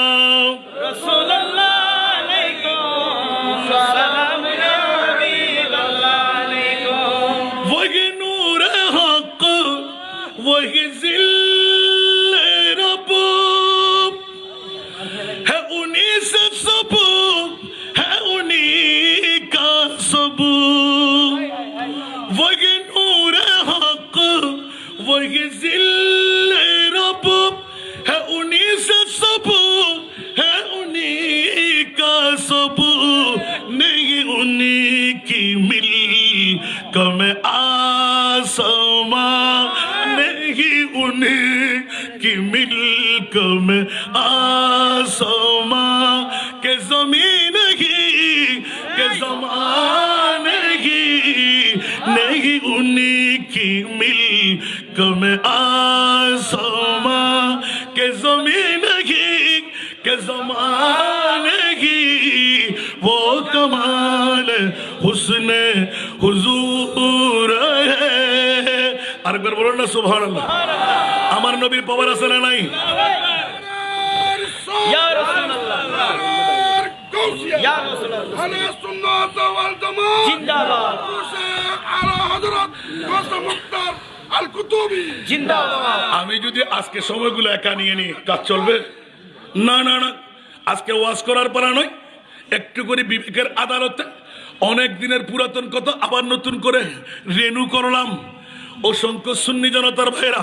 B: रसूलल्लाह अलैकुम सलाम या हबीबल्लाह अलैकुम।
A: वही नूर हक वही जिल्ले रब है, उन्हीं से सब है उन्हीं का सब, वही नूर हक वही जिल्ले रब है, उन्हीं सब है उन्हीं का सब नहीं उन्हीं की मिल कमे आसमां नहीं उन्हीं की मिल कमे आसमां के जमीन ही के जमान ही नहीं उन्हीं की मिल कमे आसमां के जमीन ही के जमान ही वो कमाल हुस्ने हुजूर है আরেকবার বলুন না সুবহানাল্লাহ আমার নবীর পাওয়ার আছে না নাই
B: ইয়া রাসূলুল্লাহ ইয়া রাসূলুল্লাহ
C: আহলে সুন্নাত ওয়াল জামাত
B: জিন্দাবাদ
C: আলা হযরত কাসম মুখতার আল কুতুবী
B: জিন্দাবাদ
A: আমি যদি আজকে সময়গুলো একা নিয়ে নিই কাজ চলবে না না না আজকে ওয়াজ করার পারা নয় একটু করে বিবেকের আদালতে অনেক দিনের পুরাতন কথা আবার নতুন করে রেনু করলাম অসংখ্য সুন্নি জনতার ভাইরা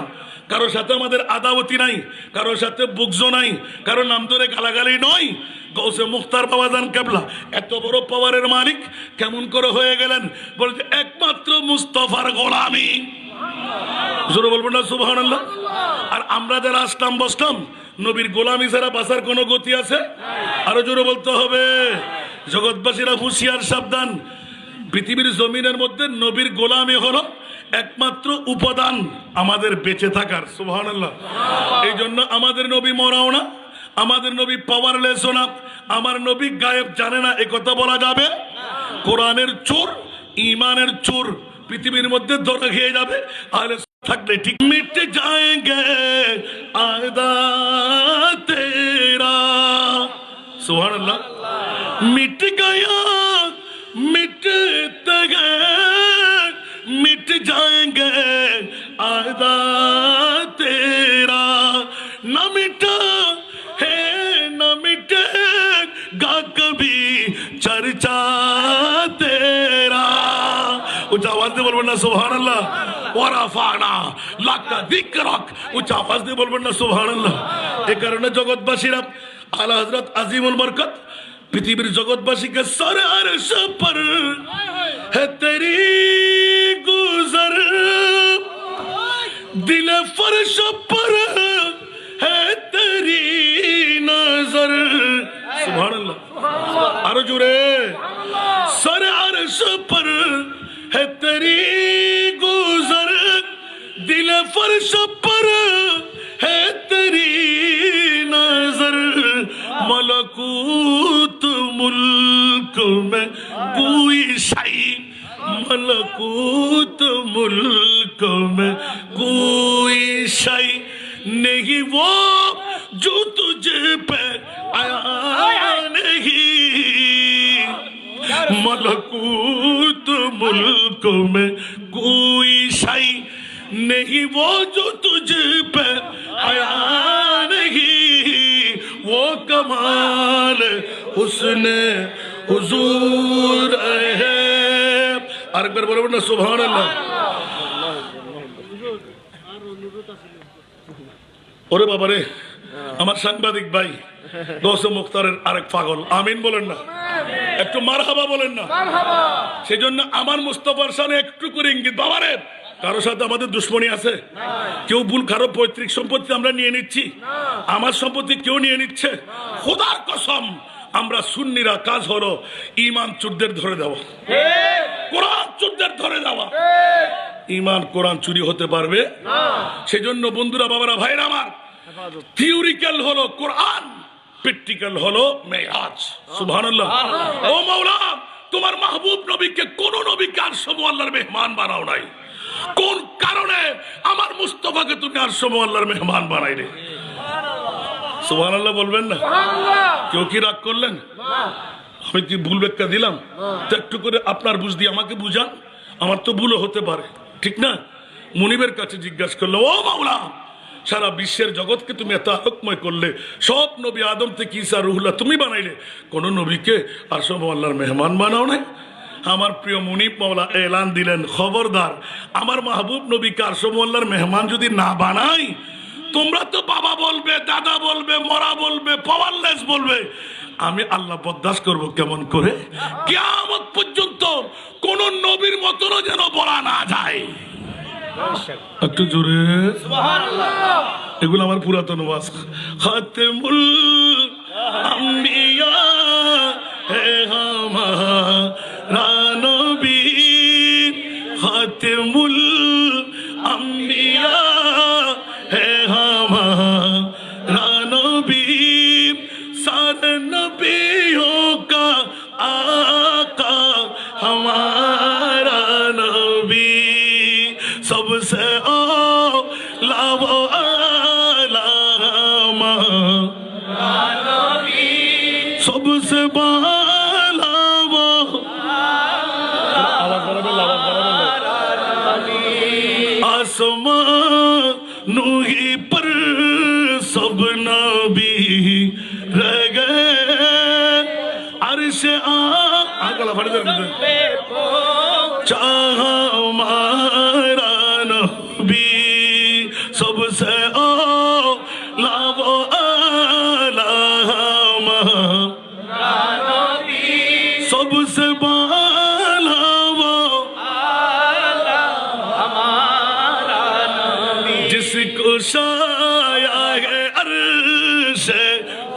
A: কারোর সাথে আমাদের আদাওয়াতি নাই কারোর সাথে বুকজো নাই কারো নাম ধরে গালাগালি নয় গৌসে মুখতার বাবাজান কেবলা এত বড় পাওয়ারের মালিক কেমন করে হয়ে গেলেন বলতে একমাত্র মুস্তাফার গোলামি জোরে বলবেন না সুবহানাল্লাহ আর আমরা যারা আসলাম বসলাম নবীর গোলামি ছাড়া বাঁচার কোনো গতি আছে আরো জোরে বলতে হবে জগৎবাসীরা হুঁশিয়ার সাবধান পৃথিবীর জমিনের মধ্যে নবীর গোলামি হলো একমাত্র উপাদান আমাদের বেঁচে থাকার সুবহানাল্লাহ এই জন্য আমাদের নবী মরাও না আমাদের নবী পাওয়ারলেসও না আমার নবী গায়েব জানে না এ কথা বলা যাবে কোরআনের চোর ইমানের চোর পৃথিবীর মধ্যে ধরা খেয়ে যাবে আর থাকলে ঠিক মিট যায়েঙ্গে আয়দা তেরা সুবহানাল্লাহ মিট গয়া मिटते गए मिट जाएंगे आदा तेरा न मिटा है न मिटेगा कभी चर्चा तेरा उच्च आवाज দিয়ে বলবেন না সুবহানাল্লাহ ওয়া রাফানা লাকা যিকরাক উচ্চ আওয়াজ দিয়ে বলবেন না সুবহানাল্লাহ এই কারণে জগৎবাসীরা আলা হযরত আজিমুল বরকত पृथ्वी जगतवासी के सर अर्श पर है तेरी गुजर दिल फर्श पर है तेरी नजर सुभान अल्लाह आरो जुरे सर अर्श पर है तेरी गुजर दिल फर्श पर है तेरी नजर मलकूत मुल्क में कोई शाही मलकूत मुल्क में कोई शाही नहीं वो जो तुझे पे आया नहीं मलकूत मुल्क में कोई शाही नहीं वो जो तुझे पे आया नहीं वो कमाल हुस्ने हुजूर है আরেকবার বলবেন না সুবহানাল্লাহ ওরে বাবা রে আমার সাংবাদিক ভাই গৌসে মুখতারের আরেক পাগল আমিন বলেন না একটু মারহাবা বলেন না সেজন্য আমার মুস্তাফার শানে একটু করে ইঙ্গিত বাবা রে কারোর সাথে আমাদের দুশ্মনী আছে কেউ ভুল কারো পৈতৃক সম্পত্তি আমরা নিয়ে নিচ্ছি আমার সম্পত্তি কেউ নিয়ে নিচ্ছে খোদার কসম আমরা সুন্নিরা কাজ হলো ঈমান চোরদের ধরে দেওয়া কোরআন চোরদের ধরে দেওয়া ঈমান কোরআন চুরি হতে পারবে না সেজন্য বন্ধুরা বাবারা ভাইরা আমার থিওরিক্যাল হলো কোরআন প্র্যাকটিক্যাল হলো মেরাজ সুবহানাল্লাহ ও মাওলা তোমার মাহবুব নবীকে কোন নবীকে আর সব আল্লাহর মেহমান বানাও নাই কোন কারণে আমার মুস্তাফাকে তুমি আর সব আল্লাহর মেহমান বানাইলে সুবহানাল্লাহ বলবেন না কেউ কি রাগ করলেন আমি কি ভুল ব্যাখ্যা দিলাম তো একটু করে আপনার বুঝ দিয়ে আমাকে বুঝান আমার তো ভুলও হতে পারে ঠিক না মুনিবের কাছে জিজ্ঞাসা করলো ও মাওলা সারা বিশ্বের জগৎকে তুমি এত আলোকময় করলে সব নবী আদম থেকে ঈসা রুহুল্লাহ তুমি বানাইলে কোন নবীকে আর সব আল্লাহর মেহমান বানাও নাই আমার প্রিয় মুনিব মাওলা এলান দিলেন খবরদার আমার মাহবুব নবীকে আর সব আল্লাহর মেহমান যদি না বানাই তোমরা তো বাবা বলবে, দাদা বলবে, মরা বলবে, পাওয়ারলেস বলবে, আমি আল্লাহ বরদাস্ত করব কেমন করে? কিয়ামত পর্যন্ত কোন নবীর মতনও যেন বলা না যায়। একটু জোরে এগুলো আমার পুরাতন ওয়াজ। খাতেমুল আম্বিয়া হে হামারা নবী, খাতেমুল আম্বিয়া হে হামারা নবী, सारे नबियों का आका हमारा नबी, सबसे औला वो आला हमारा नबी, सबसे बाला वो आसमान ही पर सब नबी रह गए, अर्श आगला फड़ दे चाहा हमारा नबी, सबसे औला वो आला हमारा नबी, सबसे बाला वो आला हमारा नबी, जिसको शाया है अर्श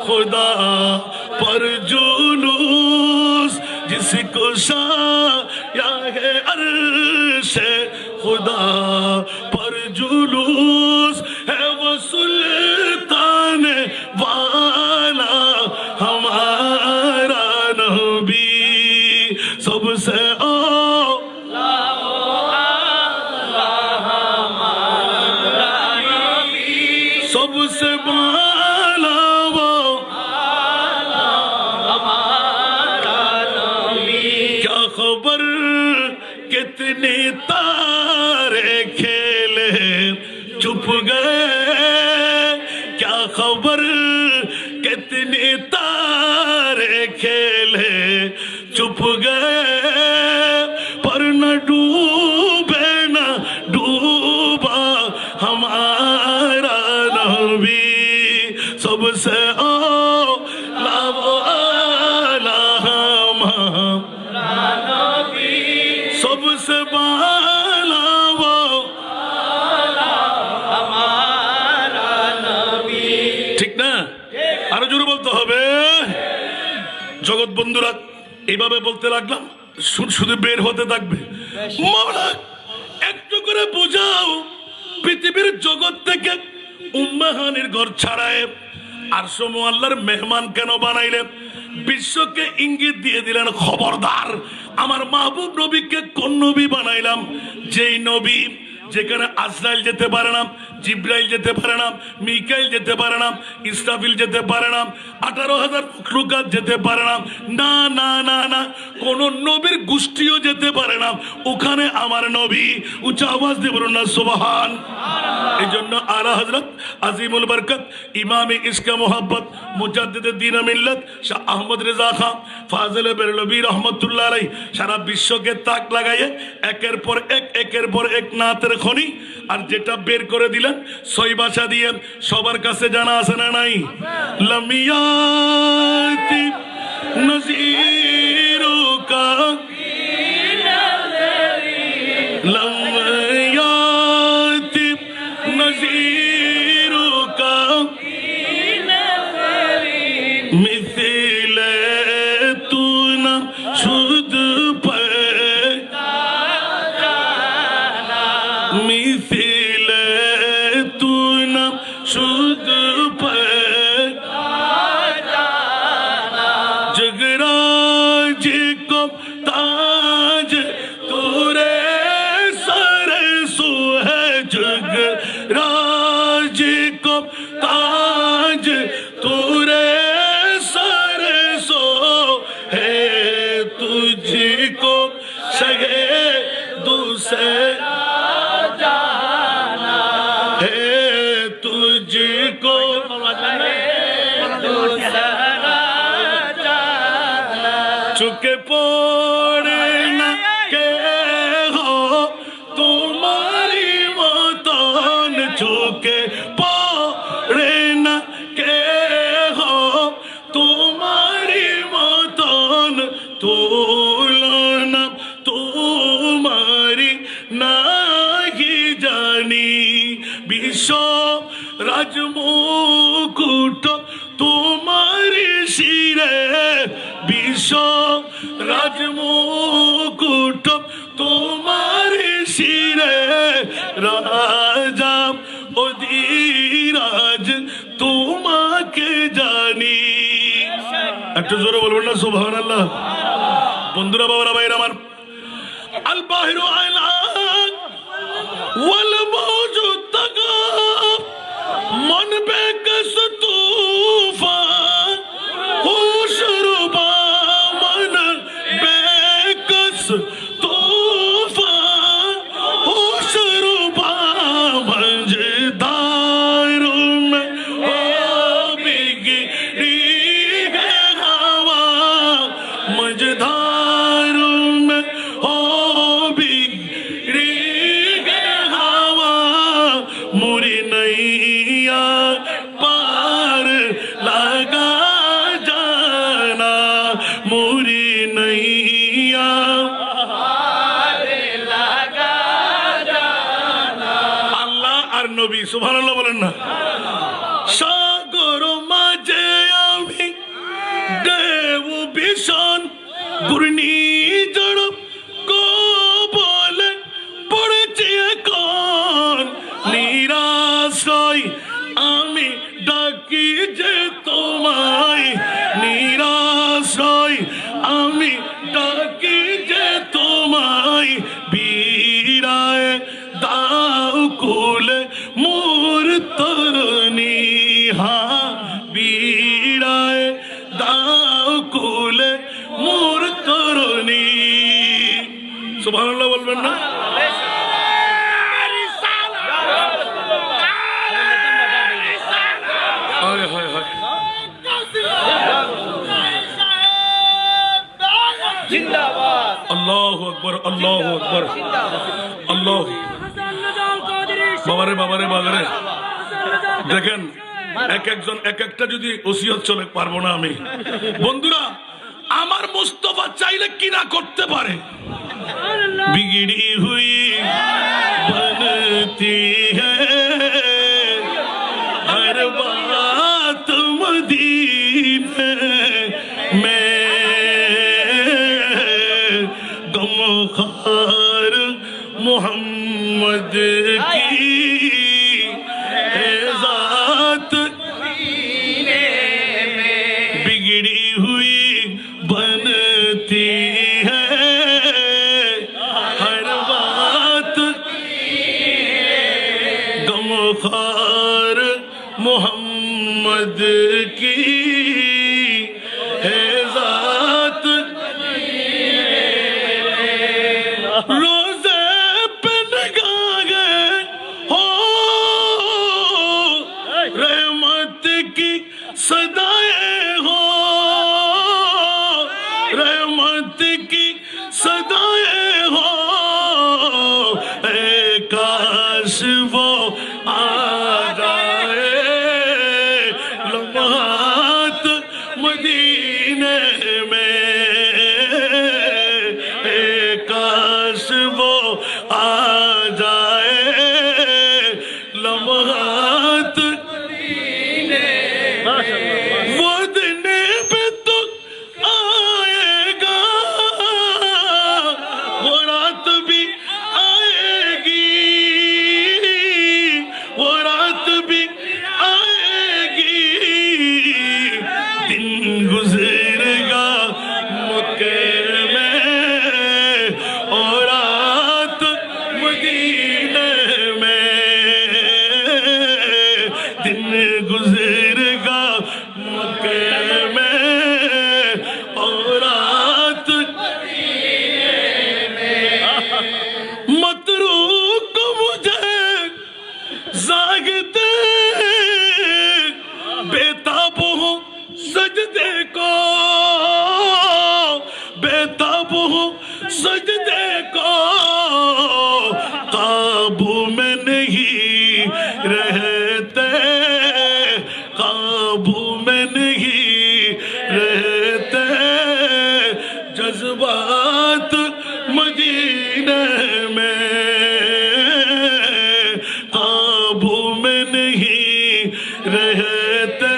A: खुदा पर जुलूस, जिसको शाया है अर्श खुदा पर जुलूस, है वो सुल्तान वाला हमारा नबी, सबसे औला हमारा नबी, सबसे खबर कितने तारे खेले चुप गए, क्या खबर कितने तारे खेले चुप गए, पर न डूबे न डूबा हमारा नबी, सबसे औला वो आला हमारा, सबसे बाला वो हमारा नबी, ঠিক না? আরো জোরে বলতে হবে। জগৎ বন্ধুরা এইভাবে বলতে লাগলাম, শুধু বের হতে থাকবে। মাওলা একটু করে বোঝাও, পৃথিবীর জগৎ থেকে উম্মাহানির ঘর ছাড়ায় আরশ আল্লাহর মেহমান কেন বানাইলেন? বিশ্বকে ইঙ্গিত দিয়ে দিলেন, খবরদার আমার মাহবুব নবীকে কোন নবী বানাইলাম? যেই নবী যেখানে আজরাইল যেতে পারে না, জিব্রাইল যেতে পারে না, মিকাইল যেতে পারে না, ইসরাফিল যেতে পারে না, 18,000 মখলুকাত যেতে পারে না, না না না না, কোন নবীর গোষ্ঠীও যেতে পারে না, ওখানে আমার নবী। উচ্চ আওয়াজ দিয়ে বলুন না সুবহান। এই জন্য আলা হযরত আজিমুল বরকত ইমামে ইশকে মোহাব্বত মুজাদ্দিদে দ্বীন মিল্লাত শাহ আহমদ রেজা খান ফাজিলে বেরলভী রহমতুল্লাহ আলাইহি সারা বিশ্বকে তাক লাগাইয়ে একের পর এক নাতের খনি আর যেটা বের করে দিলেন ছয় ভাষা দিয়ে, সবার কাছে জানা আছে না নাই? লামিয়াতি নজিরুকা লামিয়াতি নজিরুকা মিথিলে তু না শুদ পে মিথিলে তু না শুদ পে जगराज को ताज तोरे सर सो है, जगराज को ताज तोरे सर सो है, तुझको सगे दूसरा जाना है, तुझको चुके पड़े न के हो तुम्हारी मतन, चुके पड़े রাজমুকুট তোমার শিরে, বিশ্ব রাজমুকুট তোমার শিরে, রাজা অধিরাজ তোমাকে জানি। একটু জোরে বলবেন না সুবহানাল্লাহ। বন্ধুরা, বাবারা, ভাইরা আমার, আল বাহিরু আলান ওয়াল মওজুদ তাগাব, মন বেকস তুফান হুশরবা, মন বেকস তুফান হুশরবা, মজদারুম ও बिगड़ी है हवा, मजदारुम हो बिगड़ी है हवा, मुरी नैया पार लगा जाना, मुरी नैया আল্লাহ আর নবী সুবহানাল্লাহ বলেন না। সাগর মাঝে আমি দেব ভীষণ ঘূর্ণিঝড় কবলে পড়েছি এখন, নিরাশয় আমি ডাকি যে তোমায়, নিরাশয় আমি ডাকি যে তোমায়, বিরায় দাও কুলে মোর তরুণী, হা বিরায় দাও কুলে মোর তরুণী। সুবহানাল্লাহ বলবেন না? হায় হায় হায়।
B: জিন্দাবাদ।
A: আল্লাহু আকবার, আল্লাহু আকবার, আল্লাহ। বাবারে বাবারে বাবারে, দেখেন এক একজন এক একটা যদি ওসিয়ত চলে পারবো না আমি। বন্ধুরা, আমার মুস্তাফা চাইলে কিনা করতে পারে। বিগড়ি হুই বনতি হ্যায় হর বাত মদীনে মে, গমখার মোহাম্মদ की ज़ात बिगड़ी हुई बनती है हर बात, गमखार मोहम्मद की है ज़ात, रोज़े पे निगाहे हो रहमत की सदाएं हो, रहमत की सदाएं हो, ऐ काश वो आ जाए लम्हात मदीने में, ऐ काश वो आ जाए लम्हात, वो दिन पे तो आएगा, वो रात भी आएगी, वो रात भी आएगी, दिन गुजरेगा मक्के में और रात मदीने में, दिन गुजरेगा मक्के में और रात मत रोको मुझे जागते बेताब हूँ सजदे को, बेताब हूँ सजदे को, काबू में नहीं रहते, काबू में नहीं रहते, जज्बात मदीने में काबू में नहीं रहते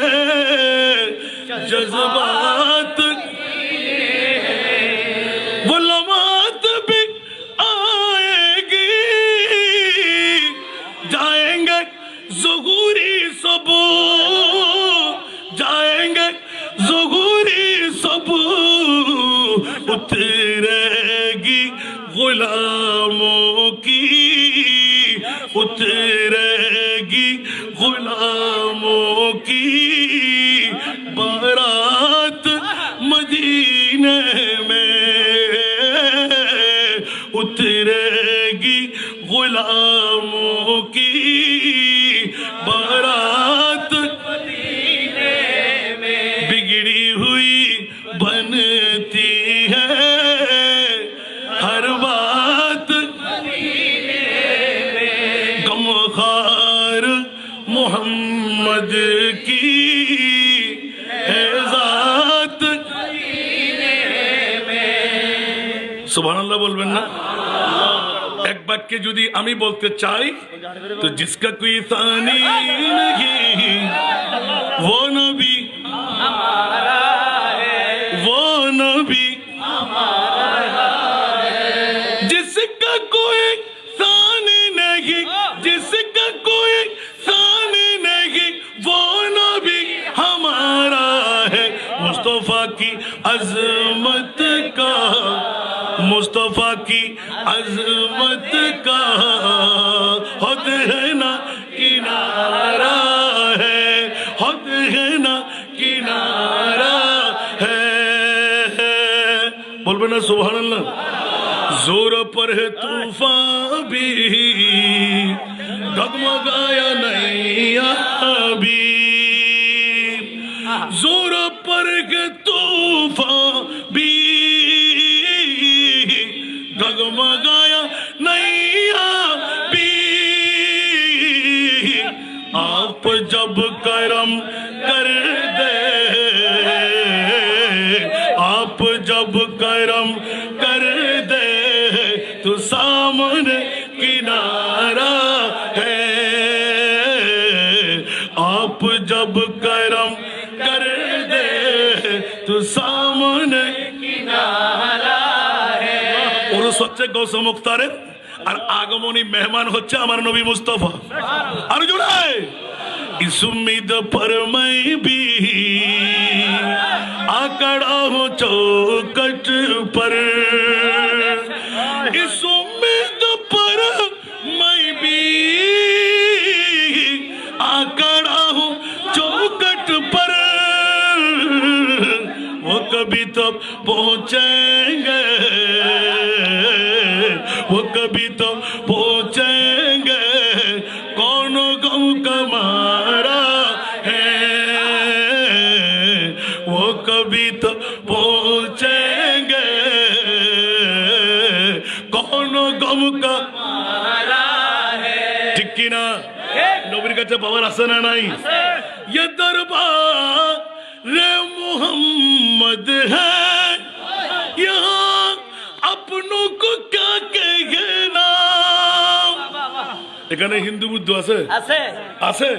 A: जज्बात वो लम्हात भी आएगी जाएंगे ज़ुहूरी सब जाएंगे ज़ुहूरी सब उतरेगी गुलामों की उतरेगी गुलामों की बारात मदीने में उतरेगी गुलामों की बारात बिगड़ी हुई बनती है हर बात गमखार मोहम्मद की है जात सुभान अल्लाह बोलবেন না এক বাক্যে যদি আমি বলতে চাই তো जिसका कोई सानी नहीं वो नबी वो नबी जिसका कोई सानी नहीं जिसका कोई सानी नहीं वो नबी हमारा है मुस्तफा की अजमत का मुस्तफा की अजमत का खुद है ना किनारा है खुद है ना किनारा है बोल ना सुभान अल्लाह जोर पर है तूफान भी डगमगाया नहीं अभी जोर पर है तूफान भी डगमगाया नहीं अभी आप जब करम कर दे आप जब करम कर दे तो सामने किनारा है आप जब करम कर दे तो सामने किनारा है उर्स হচ্ছে গৌস মুখতারের আর আগমনী মেহমান হচ্ছে আমার নবী মুস্তাফা আর জোড়ায় इस उम्मीद पर मैं भी आकड़ा हूँ चौकट पर इस उम्मीद पर मैं भी आकड़ा हूँ चौकट पर वो कभी तो पहुँचेंगे वो कभी तो पहुँचेंगे कौन गम का मारा है वो कभी तो पहुँचेंगे कौन गम का मारा है ठीक की ना नबीर কাছে পাওয়ার আছে না নাই ये दरबार रे मोहम्मद है यहाँ अपनों को क्या कहना এখানে হিন্দু বুদ্ধ আছে
B: আছে
A: আছে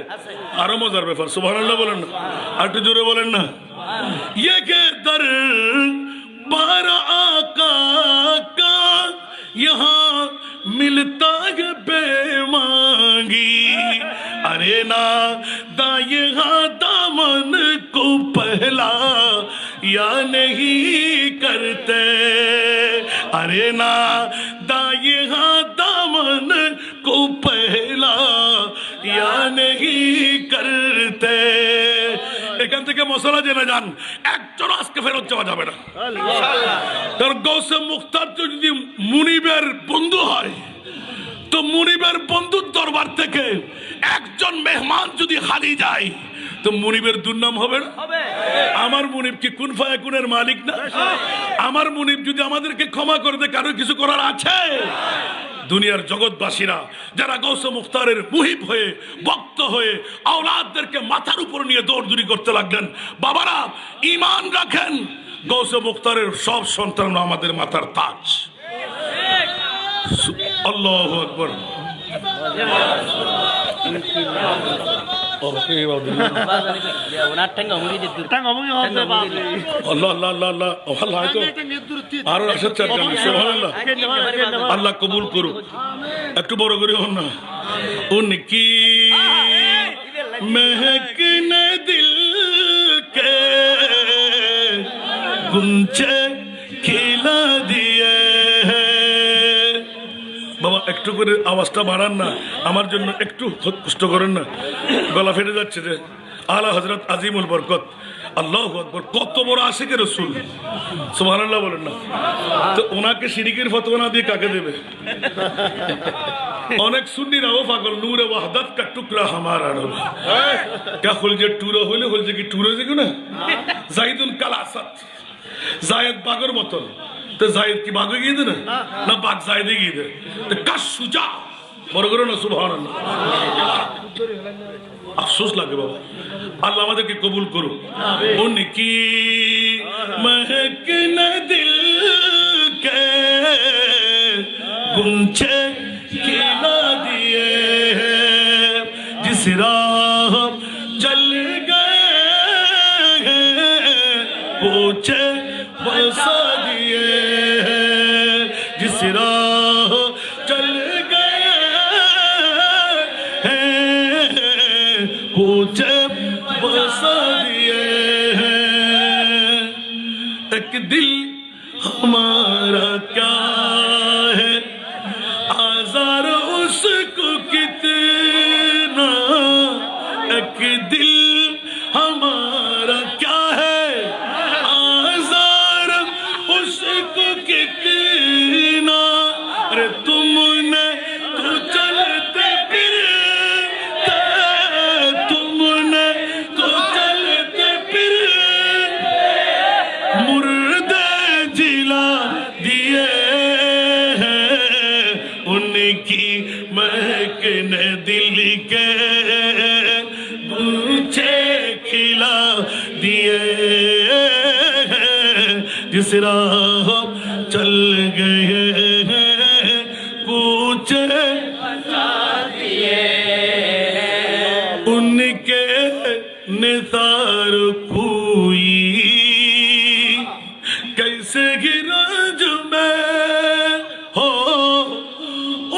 A: আরো মজার ব্যাপার সুবহানাল্লাহ বলেন না আর একটু জোরে বলেন না ये के दर बार आका का यहाँ मिलता है बेमांगी अरे ना दाए दामन को पहला या नहीं करते अरे ना दाए दामन को पहला या नहीं करते এখান থেকে মশলা জেনে যান একজন আজকে ফেরত যাওয়া যাবে না কারণ গৌসে মুখতার যদি মুনিবের বন্ধু হয় তো মুনিবের বন্ধুর দরবার থেকে একজন মেহমান যদি খালি যায় তো মুনিবের দুর্নাম হবে না আমার মুনিব কি কুন ফায়াকুনের মালিক না আমার মুনিব যদি আমাদেরকে ক্ষমা করে দেয় কারো কিছু করার আছে দুনিয়ার জগৎবাসীরা যারা গৌসে মুখতারের মুহিব হয়ে ভক্ত হয়ে আওলাদদেরকে মাথার উপর নিয়ে দৌড়দৌড়ি করতে লাগলেন বাবারা ঈমান রাখেন গৌসে মুখতারের সব সন্তানরা আমাদের মাথার তাজ আল্লাহু আকবার আল্লাহ কবুল করুক। একটু বড় করে হন না। উনকি महकने दिल के गुंचे खिला दिए हैं। বাবা একটু করে আওয়াজটা বাড়ান না, আমার জন্য একটু কষ্ট করেন না, গলা ফেটে যাচ্ছে যে। আলা হযরত আজিমুল বরকত, আল্লাহু আকবার, কত বড় আশিকে রাসূল, সুবহানাল্লাহ বলেন না। তো ওনাকে শিরিকের ফতোয়া না দিয়ে কাকে দেবে? অনেক সুন্নিরাও পাগল, নূরে ওয়াহদাত কা টুকরা হামারা রব কা খুলজে টুরো হইলে হলজে কি টুরো যে না জাইদুল কালাসাত, জায়েদ বাগর মতন। তো জায়েদ কি বাগে গিয়ে দে না বাগ জায়েদে গিয়ে দে। তো কাশ সুজা বড় করো না, সুবহানাল্লাহ। আফসোস লাগে বাবা, আল্লাহ আমাদেরকে কবুল করুন। উনকি महकने दिल के गुंचे खिला दिए हैं, जिस राह चल गए हैं पूछे बसा दिए हैं, जिस राह चल गए हैं पूछे बसा दिए हैं। एक दिल हमारा क्या है, आज़ार उसको कितना, एक दिल हमारा क्या है, आज़ार उसको कितना। अरे तुमने तो चलते फिरते, तुमने तो चलते फिरते मुर्दे जिला दिए हैं, उनकी महकने दिल के पूछे खिला दिए हैं, जिस राह चल गए हैं पूछे उनके निसार कोई कैसे गिरज में हो,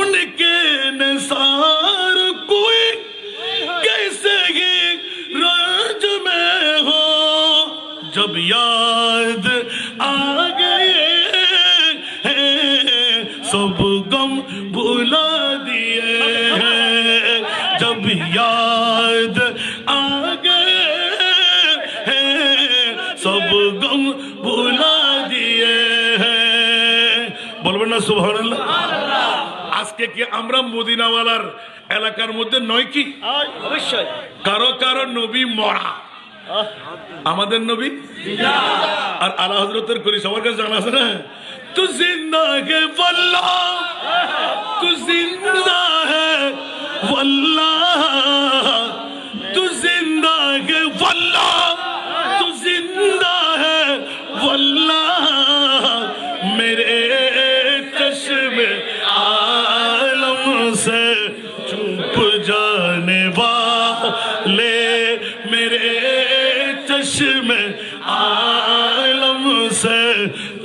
A: उनके निसार कोई कैसे गिरज में हो। जब याद आ गए हैं सब गम भुला दिए हैं, जब याद आ गए हैं सब गम भुला दिए हैं। বলবেন না সুবহানাল্লাহ? আজকে কি আমরা মদিনাওয়ালার এলাকার মধ্যে নয় কি?
B: অবশ্যই।
A: কারো কারো নবী মরা, আমাদের নবী আর আলা হযরতের করি সবার কাছে জানা আছে না। তু জিন্দা হে ওয়াল্লাহ, তু জিন্দা হে ওয়াল্লাহ, তু জিন্দা হে ওয়াল্লাহ, তু জিন্দা হে ওয়াল্লাহ, মেরে চশ্মে आलम से चुप जाने वाले, मेरे चश्मे आलम से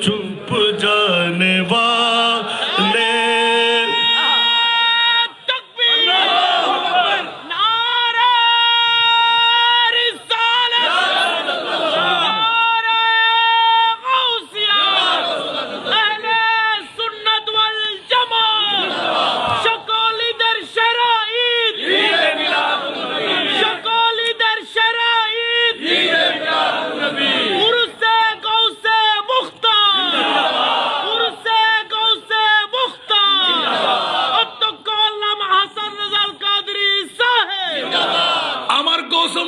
A: चुप जाने वाले।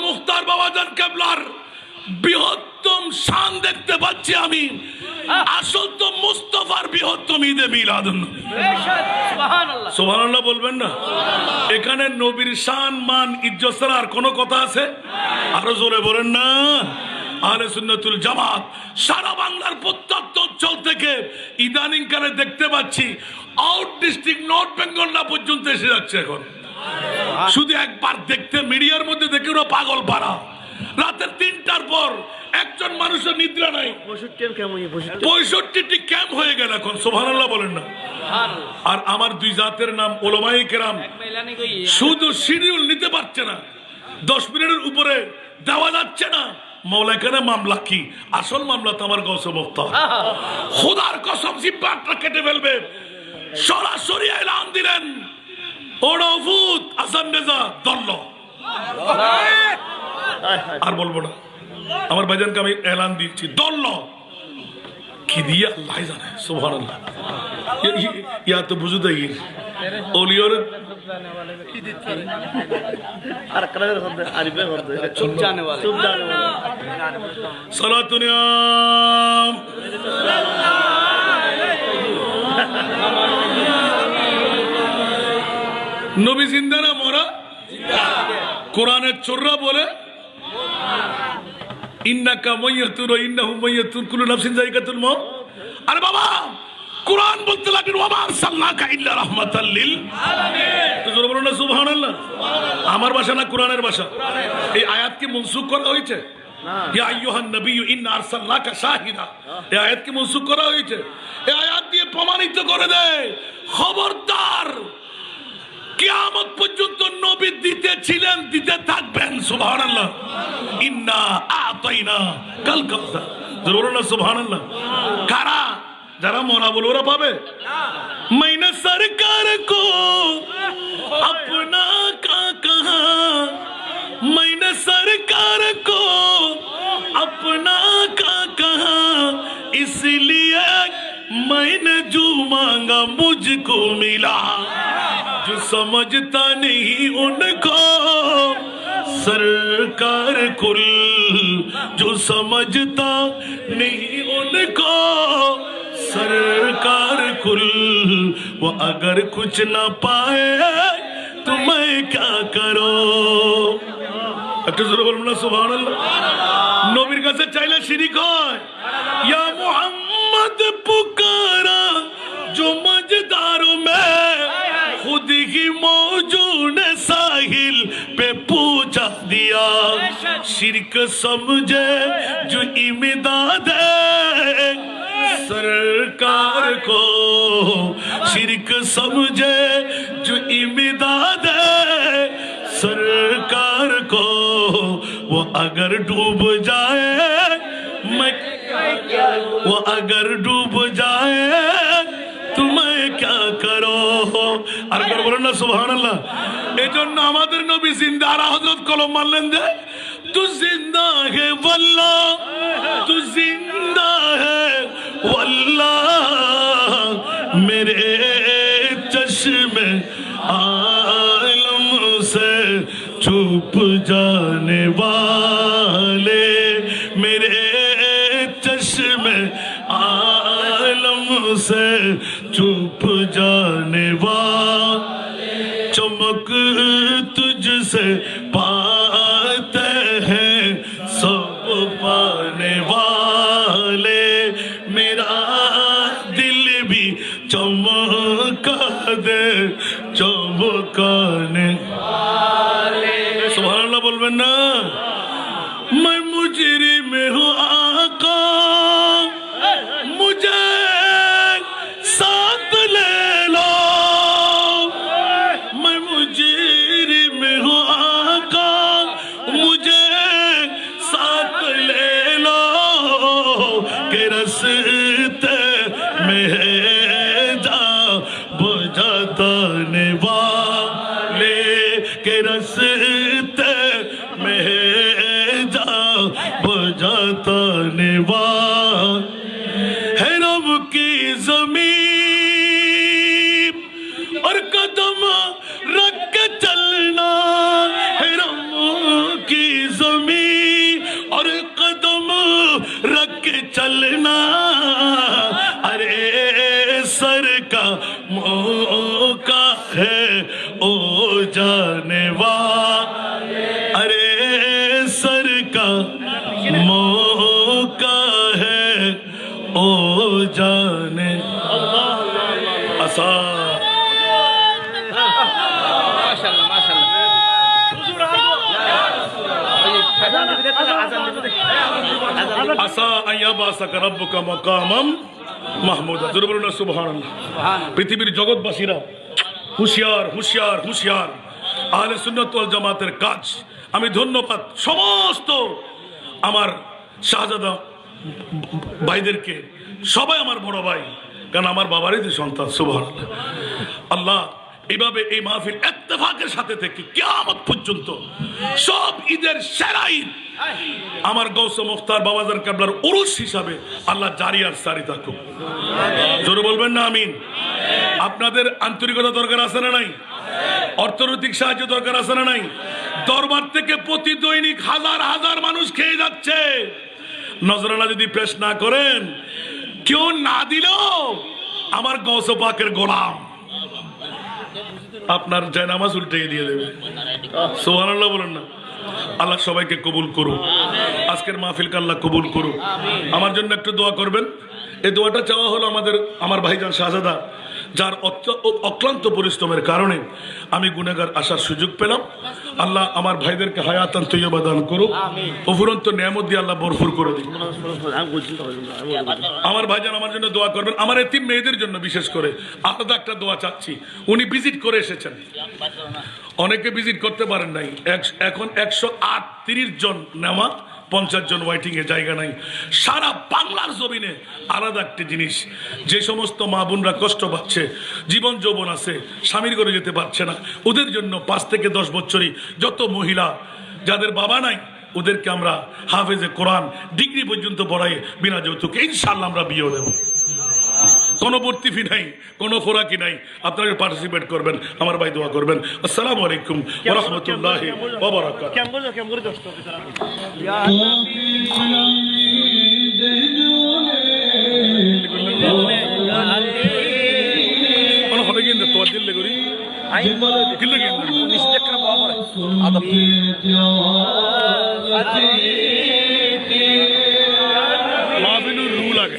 A: মুখতার বাবাজান কেবলার বৃহত্তম শান দেখতে পাচ্ছি আমি। আসল তো মুস্তাফার বৃহত্তম ঈদে মিলাদুন্নবী। সুবহানাল্লাহ, সুবহানাল্লাহ বলবেন না? এখানে নবীর শান মান ইজ্জত ছাড়া আর কোনো কথা আছে? আরো জোরে বলেন না। আহলে সুন্নাতুল জামাত সারা বাংলার প্রত্যন্ত অঞ্চল থেকে ইদানিং কালে দেখতে পাচ্ছি আউট ডিস্ট্রিক্ট নর্থ বেঙ্গল না পর্যন্ত এসে যাচ্ছে এখন। শুধু একবার দেখতে মিডিয়ার মধ্যে দেখে ওরা পাগল পাড়া। রাতের 3টার পর একজন মানুষের নিদ্রা নাই। 65টি ক্যাম্প হয়ে গেল এখন, সুবহানাল্লাহ বলেন না। আর আমার দুই জাতের নাম উলামায়ে কেরাম শুধু শিডিউল নিতে পারছে না, 10 মিনিটের উপরে দেওয়া যাচ্ছে না। মাওলা কেনে মামলা কি? আসল মামলা তো আমার গৌসে মুফতা। খোদার কসম জিব্বাটা কেটে ফেলবে। সরাসরি এলান দিলেন, ওরা ভূত আসান নেজা দল্ল। আর বলবো না, আমার ভাইজানকে আমি এলান দিচ্ছি, দল্ল কি দিয়ে আল্লাহ জানে। সুবহানাল্লাহ। ইয়া তো বুঝু দেই ওলিয়র
B: আর করার হবে আরিফে হবে চুপ জানে वाले চুপ জানে वाले
A: সালাতুনিয়াম নবী জিন্দা না মরা? কোরআনের চোররা বলে ইন্নাকা মাইয়াতুন ওয়া ইন্নাহুম মাইয়াতুন কুল্লু নাফসিন যায়িকাতুল মাউত। আরে বাবা, কোরআন বলতে লাগেন ওয়া মা আরসালনাকা ইল্লা রাহমাতাল লিল আলামিন। তো জোরে বলুন না সুবহানাল্লাহ। আমার ভাষা না কোরআনের ভাষা? এই আয়াত কি মনসুখ করা হয়েছে? ইয়া আইয়ুহান নবিয়্যু ইন্না আরসালনাকা শাহিদা, এই আয়াত কি মনসুখ করা হয়েছে? এই আয়াত দিয়ে প্রমাণিত করে দেয়, খবরদার কিয়ামত পর্যন্ত নবী দিতে ছিলেন, দিতে থাকবেন। সুবহানাল্লাহ। ইন্না আতাইনা কাল কাউসার। জোরে বলুন না সুবহানাল্লাহ। কারা? যারা মরা বলে ওরা পাবে। मैंने सरकार को अपना का कहा, मैंने सरकार को अपना का कहा, इसलिए मैंने जो मांगा मुझको मिला। जो समझता नहीं उनको सरकार कुल, जो समझता नहीं उनको सरकार कुल, वो अगर कुछ ना पाए तो मैं क्या करो। একটু জোরে বলুন না সুবহানাল্লাহ। নবীর কাছে চাইলে শিরিক হয়। ইয়া মুহাম্মদ পুকারা जो मजदारों में खुद ही मौजूद साहिल पे पूछा दिया। शिरक समझे जो इमदाद सरकार को, शिरक समझे जो इमदाद सरकार को, वो अगर डूब जाए मैं, वो अगर डूब जाए तुम्हें क्या करो। আর একবার বলেন না সুবহানাল্লাহ। এজন্য আমাদের নবী জিন্দা। আর হযরত কলম মানলেন যে তু জিন্দা হে ওয়াল্লাহ, তু জিন্দা হে ওয়াল্লাহ, মেরে চশমে आलम से छुप जाने वाले, मेरे चश्मे आलम से छुप जाने वाले, चमक तुझसे पाते हैं सब पाने वाले, मेरा दिल भी चमका दे चमकाने वाले। सुभानअल्लाह बोलबेन ना। मैं मुजरिम हूँ आका, मुझे साथ ले लो। मैं मुजरिम हूँ आका, मुझे साथ ले लो। के रस्ते में जा बुझाने वाले, के रस्ते में जा बुझाने वाले, है रब की ज़मीन और कदम रख के चलना, है रब की ज़मीन और कदम रख के चलना। अरे सर का मौका है ओ जाने वाले, अरे सर का मौका है ओ जाने। आसान
B: माशाल्लाह माशाल्लाह। আজান দিতে আজান দিতে
A: আসা আইয়াবাসাকা রাব্বুকা মাকামাম মাহমুদা। জোরে বলুন না সুবহানাল্লাহ। পৃথিবীর জগৎবাসীরা হুঁশিয়ার হুঁশিয়ার হুঁশিয়ার। আহলে সুন্নাত ওয়াল জামাতের কাজ। আমি ধন্যবাদ সমস্ত আমার শাহজাদা ভাইদেরকে, সবাই আমার বড় ভাই, কারণ আমার বাবারই যে সন্তান। সুবহানাল্লাহ। আল্লাহ এইভাবে এই মাহফিল ইত্তেফাকের সাথে থেকে কিয়ামত পর্যন্ত সব ঈদের সেরা ঈদ আমার গৌসে মুখতার বাবাজান কাবলার উরুস হিসাবে আল্লাহ জারি আর সারি থাকুক। জোরে বলবেন না আমিন। আপনাদের আন্তরিকতা দরকার আছে না নাই? অর্থনৈতিক সাহায্য দরকার আছে না নাই? দরবার থেকে প্রতি দৈনিক হাজার হাজার মানুষ খেয়ে যাচ্ছে। নজরানা যদি পেশ না করেন, কেউ না দিলেও আমার গৌসে পাকের গোলাম আপনার জায়নামাজ উল্টে দিয়ে দেবে। সুবহানাল্লাহ বলেন না। আল্লাহ সবাইকে কবুল করুন। আজকের মাহফিলকে আল্লাহ কবুল করুন। আমার জন্য একটু দোয়া করবেন। এই দোয়াটা চাওয়া হলো আমার ভাইজান শাহজাদা, যার অক্লান্ত পরিশ্রমের কারণে আমি গুনাহগার আসার সুযোগ পেলাম। আল্লাহ আমার ভাইদেরকে হায়াতান তৈয়বা দান করুক, অফুরন্ত নিয়ামত দিয়ে আল্লাহ ভরপুর করে দিন। আমার ভাইজান আমার জন্য দোয়া করবেন। আমার এতিম মেয়েদের জন্য বিশেষ করে আলাদা একটা দোয়া চাচ্ছি। উনি ভিজিট করে এসেছেন, অনেকে ভিজিট করতে পারেন নাই। এখন 138 জন নেওয়া, 50 জন ওয়াইটিং এ জায়গা নাই। সারা বাংলার জমিনে আলাদা একটি জিনিস, যে সমস্ত মা বোনরা কষ্ট পাচ্ছে, জীবন যৌবন আছে, স্বামীর ঘরে যেতে পারছে না, ওদের জন্য 5 থেকে 10 বছরই যত মহিলা যাদের বাবা নাই, ওদেরকে আমরা হাফেজে কোরআন ডিগ্রি পর্যন্ত পড়াই বিনা যৌতুকে ইনশাআল্লাহ আমরা বিয়ে দেব। কোনো ভর্তি ফি নাই, কোনো খোরাকি নাই। আপনারা পার্টিসিপেট করবেন, আমার ভাই দোয়া করবেন। আসসালামু আলাইকুম ওয়া রাহমাতুল্লাহি ওয়া বারাকাতুহু। কোনো হবে কিন্তু তোর দিলে করি কিল্লে কিন্তু নিশ্চিত করে বাবা আদব মাহফিলুর রুল আগে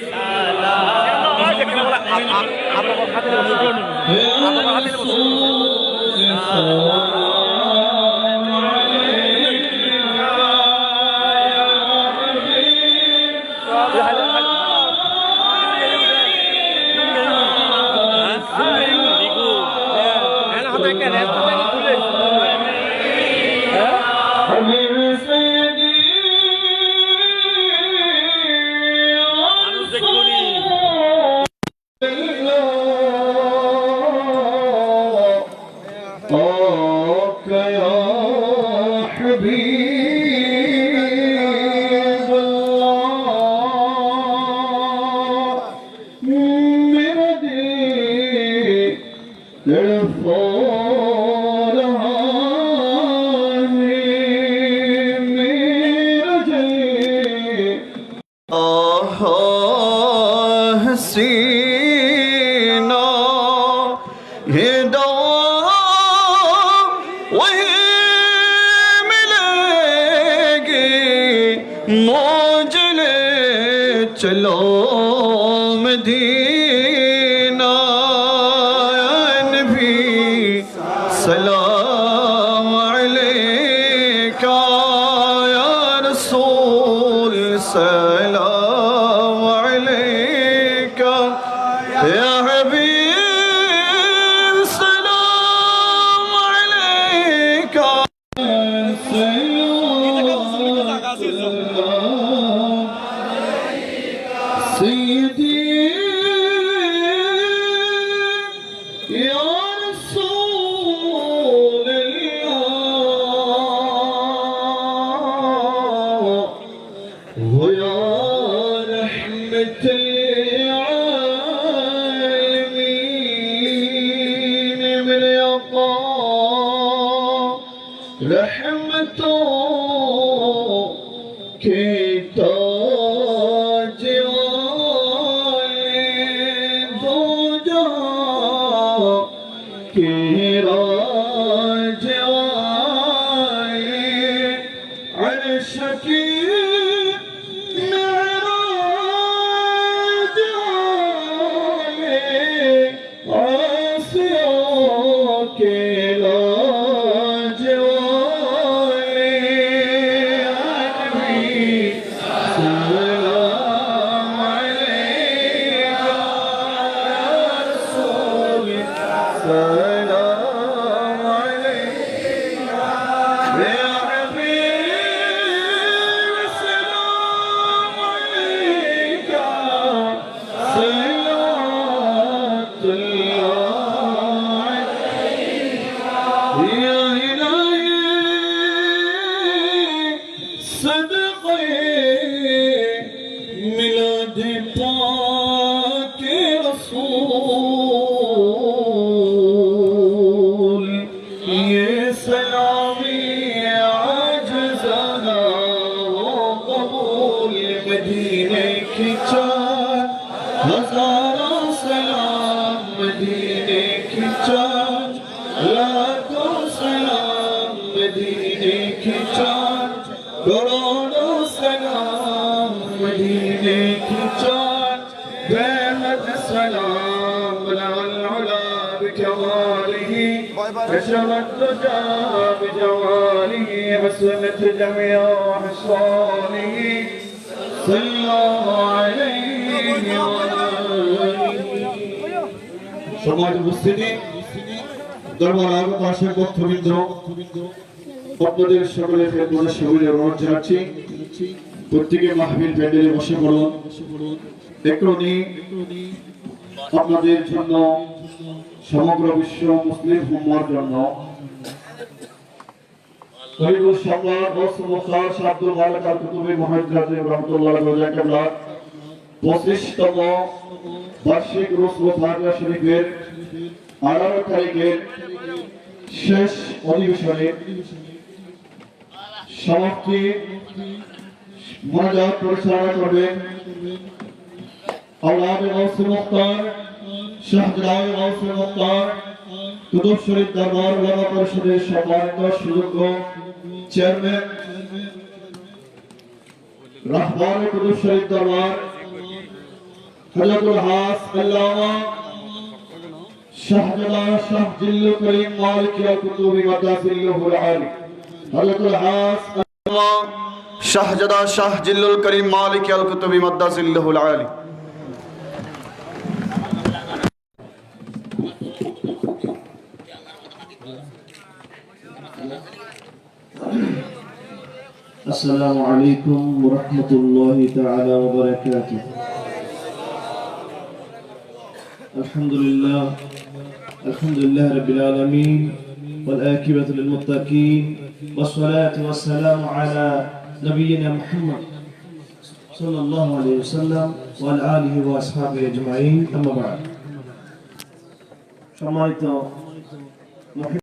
D: चलो मदीना नबी सलाम अलैका या रसूल सलाम अलैका या हबीब सलाम अलैका سيدي يا رسول الله ويا رحمة العالمين من يقى رحمته كتاب की चार हजारों सलाम मदीने की चार लाखों सलाम मदीने की चार करोड़ों सलाम मदीने की चार बेहद सलाम लल्ला بجماله كشف الدجى بجماله حسنت جميع حصانه صلى الله عليه সমাজ উপস্থিতি দরবার আরো পাশে বক্তবৃন্দ আপনাদের সকলের ফেরদৌসের সঙ্গে অনুরোধ জানাচ্ছি প্রত্যেকে মাহফিল প্যান্ডেলে বসে পড়ুন এখনই আপনাদের জন্য সমগ্র বিশ্ব মুসলিম উম্মার জন্য শহীদুল সম্রাট গৌসুল মুখতার শাহ আব্দুল মালিক আল কুতুবী মুহাদ্দিস রাহমাতুল্লাহ আলাইহি কেবলা 25তম বার্ষিক রুসুল ফাতিহা শরীফের 18 তারিখের শেষ অধিবেশনে সমাপ্তি মোনাজাত পরিচালনা করবেন আওলাদ গৌসুল মুখতার শাহজালাল গৌসুল মুখতার কুতুব শরীফ দরবার উলামা পরিষদের সম্মানিত সুযোগ্য চেয়ারম্যান রাহবার কুতুব শরীফ দরবার হযরতুল হাস আল্লামা শাহজালাল শাহ জিল্লুল করিম মালিক আল কুতুবী মাদাসিল্লাহুল আলী হযরতুল হাস আল্লামা শাহজালাল শাহ জিল্লুল করিম মালিক আল কুতুবী মাদাসিল্লাহুল আলী
E: السلام عليكم ورحمة الله تعالى وبركاته. الحمد لله رب العالمين والآكبة للمتقين والصلاة والسلام على نبينا محمد صلى الله عليه وسلم وعلى آله وأصحابه أجمعين. أما بعد.